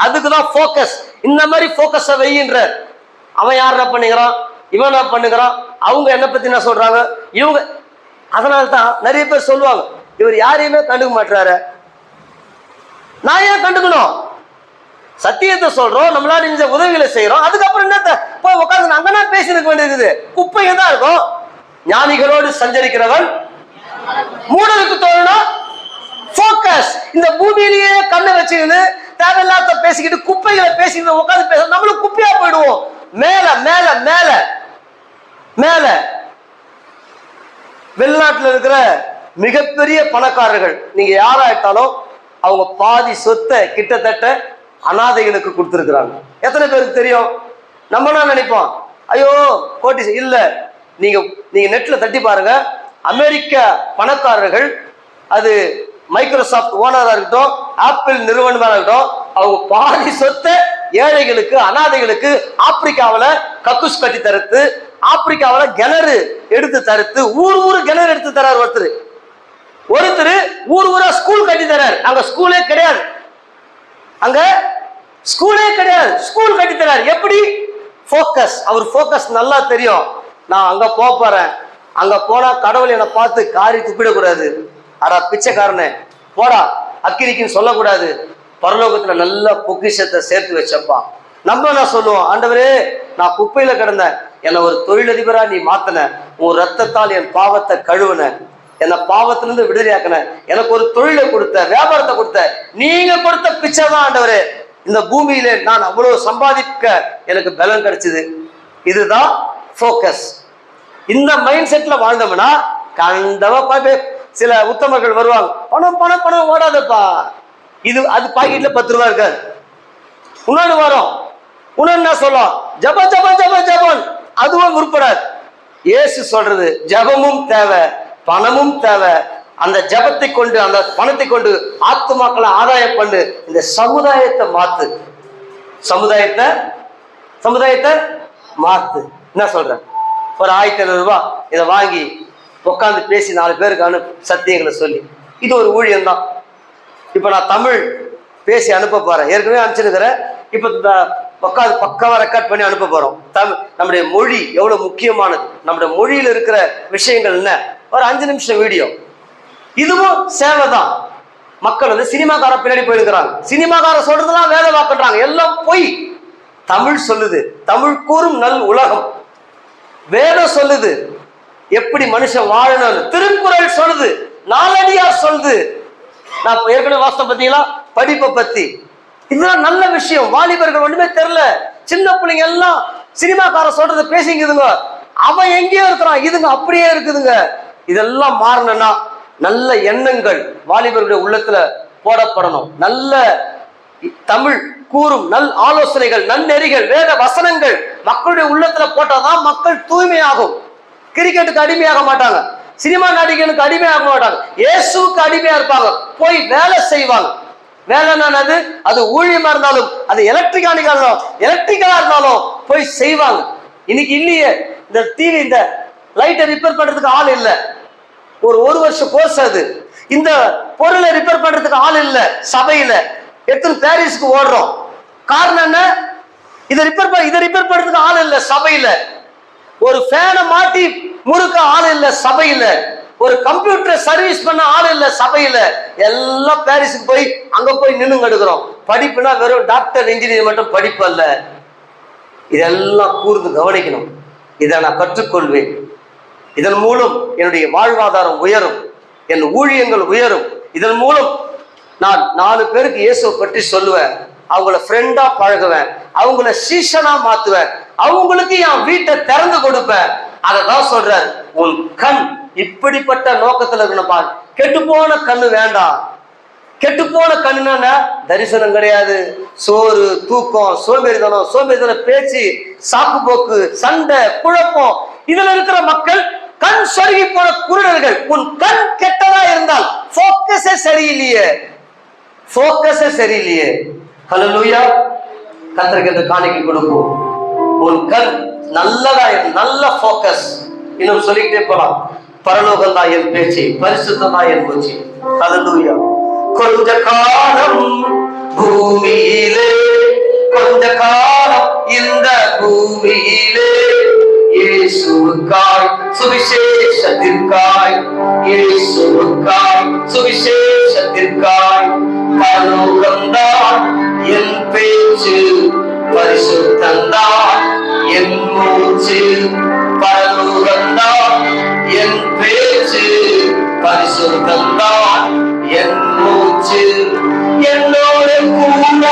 அதுக்குதான் போக்கஸ். இந்த மாதிரி போக்கஸை வையின்ற அவன் யார் என்ன பண்ணுகிறான், இவன் என்ன பண்ணுகிறான், அவங்க என்ன பத்தி என்ன சொல்றாங்க இவங்க. அதனால்தான் நிறைய பேர் சொல்லுவாங்க, இவர் யாரையுமே கண்டுக்க மாட்டாரு. நான் ஏன் கண்டுக்கணும்? சத்தியத்தை சொல்றோம், நம்மளால இந்த உதவிகளை செய்யறோம். அதுக்கப்புறம் என்ன போய் உட்காந்து அங்கன்னா பேசிருக்க வேண்டியது? குப்பைங்க தான் இருக்கும். ஞானிகளோடு சஞ்சரிக்கிறவன் மூடலுக்கு தோணுனா போக்கஸ். இந்த பூமியிலேயே கண்ணை வச்சுக்கிட்டு தேவையில்லாத பேசிக்கிட்டு குப்பைகளை பேசிக்கிட்டு உட்காந்து பேச நம்மளும் குப்பையா போயிடுவோம். மேல மேல மேல மேல வெளிநாட்டுல இருக்கிற மிகப்பெரிய பணக்காரர்கள் நீங்க யாராயிட்டாலும் அவங்க பாதி சொத்தை கிட்டத்தட்ட அனாதைகளுக்கு கொடுத்திருக்கிறாங்க. எத்தனை பேருக்கு தெரியும்? நம்ம என்ன நினைப்போம், ஐயோ கோட்டி இல்ல. நீங்க நெட்ல தட்டி பாருங்க, அமெரிக்க பணக்காரர்கள், அது மைக்ரோசாப்ட் ஓனரா இருக்கட்டும், ஆப்பிள் நிறுவனமா இருக்கட்டும், அவங்க பாதி சொத்தை ஏழைகளுக்கு அனாதைகளுக்கு ஆப்பிரிக்காவில கக்கூஸ் கட்டி தருத்து, ஆப்பிரிக்காவில கிணறு எடுத்து தருத்து, ஊர் கிணறு எடுத்து தரார். ஒருத்தர் ஊரா ஸ்கூல் கட்டி தரார். அங்க ஸ்கூலே கிடையாது, ஸ்கூல் கட்டி தரார். எப்படி? போக்கஸ். அவர் போக்கஸ் நல்லா தெரியும். நான் அங்க போறேன், அங்க போனா கடவுள் என்னை பார்த்து காரி துப்பிடக்கூடாது, அடா பிச்சைக்காரனே போடா அக்கிரிக்குன்னு சொல்லக்கூடாது, பரலோகத்துல நல்ல பொக்கிஷத்தை சேர்த்து வச்சப்பா. நம்ம என்ன சொல்லுவோம், ஆண்டவரே நான் குப்பையில கிடந்தேன், என்னை ஒரு தொழிலதிபரா நீ மாத்தின, உன் ரத்தத்தால் என் பாவத்தை கழுவுன, என்னை பாவத்திலிருந்து விடுதலையாக்கின, எனக்கு ஒரு தொழிலை கொடுத்த, வியாபாரத்தை கொடுத்த, நீங்க கொடுத்த பிச்சை தான் ஆண்டவரே இந்த பூமியில நான் அவ்வளவு சம்பாதிக்க எனக்கு பலம் கிடைச்சது. இதுதான் போக்கஸ். இந்த மைண்ட் செட்ல வாழ்ந்தோம்னா கண்டவா சில உத்தமர்கள் வருவாங்க, பணம் பணம் பணம் ஓடாதப்பா, இது அது பாக்கெட்ல 10 ரூபாய் இருக்காது. உணர்வு வரும், உணர்வு சொல்லும் ஜபம் ஜபம் ஜபம் ஜபம், அதுவும் உருப்படாது. இயேசு சொல்றது ஜபமும் தேவை, பணமும் தேவை. அந்த ஜபத்தை கொண்டு அந்த பணத்தை கொண்டு ஆத்துமாக்களை ஆதாயம் பண்ணு, இந்த சமுதாயத்தை மாத்து, சமுதாயத்தை மாத்து. என்ன சொல்ற? ஒரு 1500 ரூபாய் இதை வாங்கி உட்காந்து பேசி 4 பேருக்கான சத்தியங்களை சொல்லி, இது ஒரு ஊழியம் தான். இப்ப நான் தமிழ் பேசி அனுப்ப போறேன், ஏற்கனவே அனுப்பிச்சிருக்கிறேன். இப்ப உட்காந்து பக்காவா ரெக்கார்ட் பண்ணி அனுப்ப போறோம். நம்முடைய மொழி எவ்வளவு முக்கியமானது, நம்முடைய மொழியில இருக்கிற விஷயங்கள் என்ன, ஒரு 5 நிமிஷம் வீடியோ. இதுவும் சேவை தான். மக்கள் சினிமாக்கார பின்னாடி போயிருக்கிறாங்க, சினிமாக்கார சொல்றதெல்லாம் வேலை வாக்குறாங்க, எல்லாம் பொய். தமிழ் சொல்லுது, தமிழ் கூறும் நல் உலகம். வேதம் சொல்லுது எப்படி மனுஷன் வாழணும், திருக்குறள் சொல்லுது, நாலடியார் சொல்லுது. நான் ஏற்கனவே வாசம் பார்த்தீங்களா, படிப்பை பத்தி. இதுதான் நல்ல விஷயம். வாலிபர்கள் ஒண்ணுமே தெரியல, சின்ன பிள்ளைங்க எல்லாம் சினிமாக்கார சொல்றத பேசிக்குதுங்க, அவன் எங்கேயோ இருக்கிறான், இதுங்க அப்படியே இருக்குதுங்க. இதெல்லாம் மாறணும்னா நல்ல எண்ணங்கள் வாலிபர்களுடைய உள்ளத்துல போடப்படணும். நல்ல தமிழ் கூறும் நல் ஆலோசனைகள், நன்னெறிகள், வேத வசனங்கள் மக்களுடைய உள்ளத்துல போட்டாதான் மக்கள் தூய்மையாகும். கிரிக்கெட்டுக்கு அடிமையாக மாட்டாங்க, சினிமா நடிகனுக்கு அடிமையாக மாட்டாங்க, இயேசுக்கு அடிமையா இருப்பாங்க. போய் வேலை செய்வாங்க. வேலைன்னா அது ஊழியமா இருந்தாலும், அது எலக்ட்ரிக்கலா இருந்தாலும் போய் செய்வாங்க. இன்னைக்கு இல்லையே, இந்த டிவி இந்த லைட்டை ரிப்பேர் பண்றதுக்கு ஆள் இல்லை, ஒரு வருஷ கோர்ஸ் அது. இந்த பொருளை ரிப்பேர் பண்றதுக்கு ஆள் இல்லை சபையில, எத்தனை பாரிஸ்க்கு ஓடுறோம். காரணம் என்ன? இதை ரிப்பேர் பண்றதுக்கு ஆள் இல்லை சபையில. ஒரு ஃபேனை மாட்டி முறுக்க ஆள் இல்லை சபையில. ஒரு கம்ப்யூட்டரை சர்வீஸ் பண்ண ஆள் இல்லை சபையில. எல்லாம் பாரிஸுக்கு போய் அங்க போய் நின்று எடுக்கிறோம். படிப்புனா வெறும் டாக்டர் இன்ஜினியர் மட்டும் படிப்பு அல்ல, இதெல்லாம் கூர்ந்து கவனிக்கணும். இதை நான் கற்றுக்கொள்வேன். இதன் மூலம் என்னுடைய வாழ்வாதாரம் உயரும், என் ஊழியங்கள் உயரும். இதன் மூலம் நான் 4 பேருக்கு இயேசுவை பற்றி சொல்லுவேன், அவங்கள ஃப்ரெண்டா பழகுவேன், அவங்கள சீஷனா மாத்துவேன், அவங்களுக்கு என் வீட்டை திறந்து கொடுப்பேன். அததான் சொல்றார், உன் கண் இப்படிப்பட்ட நோக்கத்துல இருக்கணும்பா. கெட்டு போன கண்ணு வேண்டாம். கெட்டு போன கண்ணுன்னா தரிசனம் கிடையாது, சோறு, தூக்கம், சோம்பேறித்தனம் பேச்சு, சாக்கு போக்கு, சண்டை, குழப்பம். இதுல இருக்கிற மக்கள் கண் சொருகி போன குருடர்கள். உன் கண் கெட்டதா இருந்தால் போக்கஸே சரியில்லையே, போக்கஸே சரியில்லையே. ஹல்லேலூயா. கர்த்தருக்கு இந்த காணிக்கை கொடுப்போம். உன் கண் நல்லதா, நல்ல போக்கஸ். இன்னும் சொல்லிக்கிட்டே போலாம். பரலோகம் தான் என் பேச்சு, பரிசுத்தம் தான் என் மூச்சு. ஹல்லேலூயா. கொஞ்ச காலம் பூமியிலே, கொஞ்ச காலம் இந்த பூமியிலே இயேசுவுக்காய் சுவிசேஷத்திற்காய், இயேசுவுக்காய் சுவிசேஷத்திற்காய். பரலோகம்தான் என் பேச்சு, பரிசுத்தம்தான் என் மூச்சு. பரலோகம்தான் என் பேச்சு, பரிசுத்தம்தான் என் மூச்சு. என்னோட கூட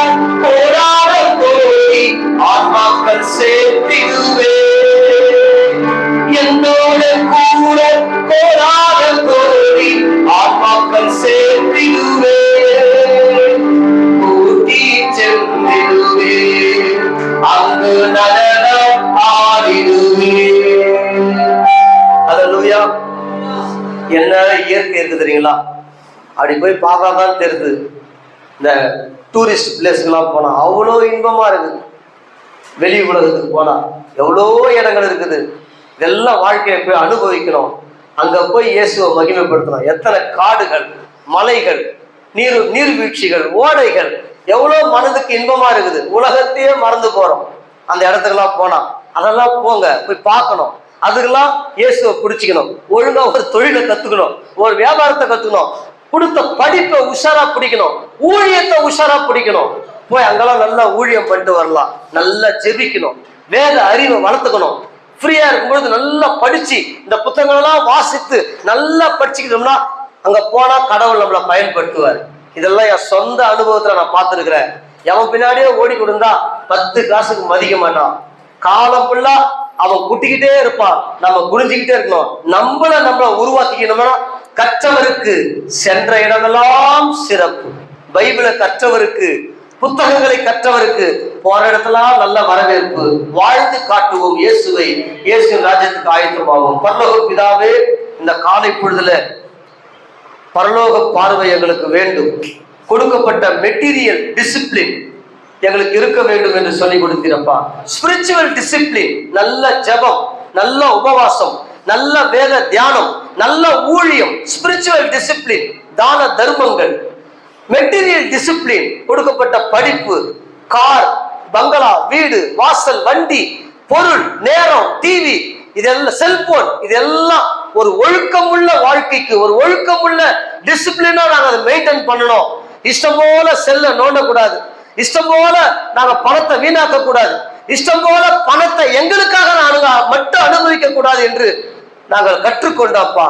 போராட போய் ஆத்மாக்கள் சேர்த்திடுவே, என்னோட கூட போராட போய் ஆத்மாக்கள் சேர்த்திடுவே, கூட்டி சென்றிடுவே, அங்கு நடனம் ஆடிடுவே. ஹல்லேலூயா. என்ன இயற்கை இருக்கு தெரியுங்களா? அப்படி போய் பார்த்தாதான் தெரியுது. இந்த டூரிஸ்ட் பிளேஸ்க்கெல்லாம் போனா அவ்வளோ இன்பமா இருக்குது. வெளி உலகத்துக்கு போனா எவ்வளோ இடங்கள் இருக்குது. இதெல்லாம் வாழ்க்கையை போய் அனுபவிக்கணும். அங்க போய் இயேசுவை மகிமைப்படுத்தணும். எத்தனை காடுகள், மலைகள், நீர்வீழ்ச்சிகள், ஓடைகள், எவ்வளோ மனதுக்கு இன்பமா இருக்குது. உலகத்தையே மறந்து போறோம் அந்த இடத்துக்கெல்லாம் போனா. அதெல்லாம் போங்க, போய் பார்க்கணும். அதுக்கெல்லாம் இயேசுவை பிடிச்சிக்கணும். ஒழுங்கா ஒரு தொழிலை கத்துக்கணும், ஒரு வியாபாரத்தை கத்துக்கணும், கொடுத்த படிப்பை உஷாரா பிடிக்கணும், ஊழியத்தை உஷாரா பிடிக்கணும். போய் அங்கெல்லாம் நல்லா ஊழியம் பண்ணிட்டு வரலாம். நல்லா ஜெபிக்கணும், வேத அறிவை வளர்த்துக்கணும். ஃப்ரீயா இருக்கும்பொழுது நல்லா படிச்சு இந்த புத்தகங்கள் எல்லாம் வாசித்து நல்லா படிச்சுக்கிட்டோம்னா அங்க போனா கடவுள் நம்மளை பயன்படுத்துவார். இதெல்லாம் என் சொந்த அனுபவத்துல நான் பார்த்துருக்கிறேன். எவன் பின்னாடியே ஓடி கொடுந்தா 10 காசுக்கு மதிக்க மாட்டான். காலம் ஃபுல்லா அவன் குட்டிக்கிட்டே இருப்பான். நம்ம குனிஞ்சுக்கிட்டே இருக்கணும். நம்மள உருவாக்கிக்கணும்னா கற்றவருக்கு சென்ற இடமெல்லாம் சிறப்பு. பைபிளை கற்றவருக்கு, புத்தகங்களை கற்றவருக்கு போற இடத்துலாம் நல்ல வரவேற்பு. வாழ்ந்து காட்டுவோம் இயேசுவை, இயேசுவின் ராஜ்யத்துக்கு ஆயத்தமாகும். பரலோக பிதாவே, இந்த காலை பொழுதுல பரலோக பார்வை எங்களுக்கு வேண்டும். கொடுக்கப்பட்ட மெட்டீரியல் டிசிப்ளின் எங்களுக்கு இருக்க வேண்டும் என்று சொல்லி கொடுத்தீரப்பா. ஸ்பிரிச்சுவல் டிசிப்ளின், நல்ல ஜெபம், நல்ல உபவாசம், நல்ல வேத தியானம், நல்ல ஊழியம், ஸ்பிரிச்சுவல் டிசிப்ளின், தான தர்மங்கள், மெட்டீரியல் டிசிப்ளின், கொடுக்கப்பட்ட படிப்பு, கார், பங்களா, வீடு, வாசல், வண்டி, பொருள், நேரம், டிவி, இதெல்லாம் செல்போன், இதெல்லாம் ஒரு ஒழுக்கமுள்ள வாழ்க்கைக்கு, ஒரு ஒழுக்கமுள்ள டிசிப்ளினா நாங்க அதை மெயின்டைன் பண்ணணும். இஷ்டம் போல செல்ல நோண்டக்கூடாது, இஷ்டம் போல நாங்க பணத்தை வீணாக்க கூடாது, இஷ்டம் போல பணத்தை எங்களுக்காக நாங்க மட்டும் அனுபவிக்க கூடாது என்று நாங்கள் கற்றுக்கொண்டோம்ப்பா.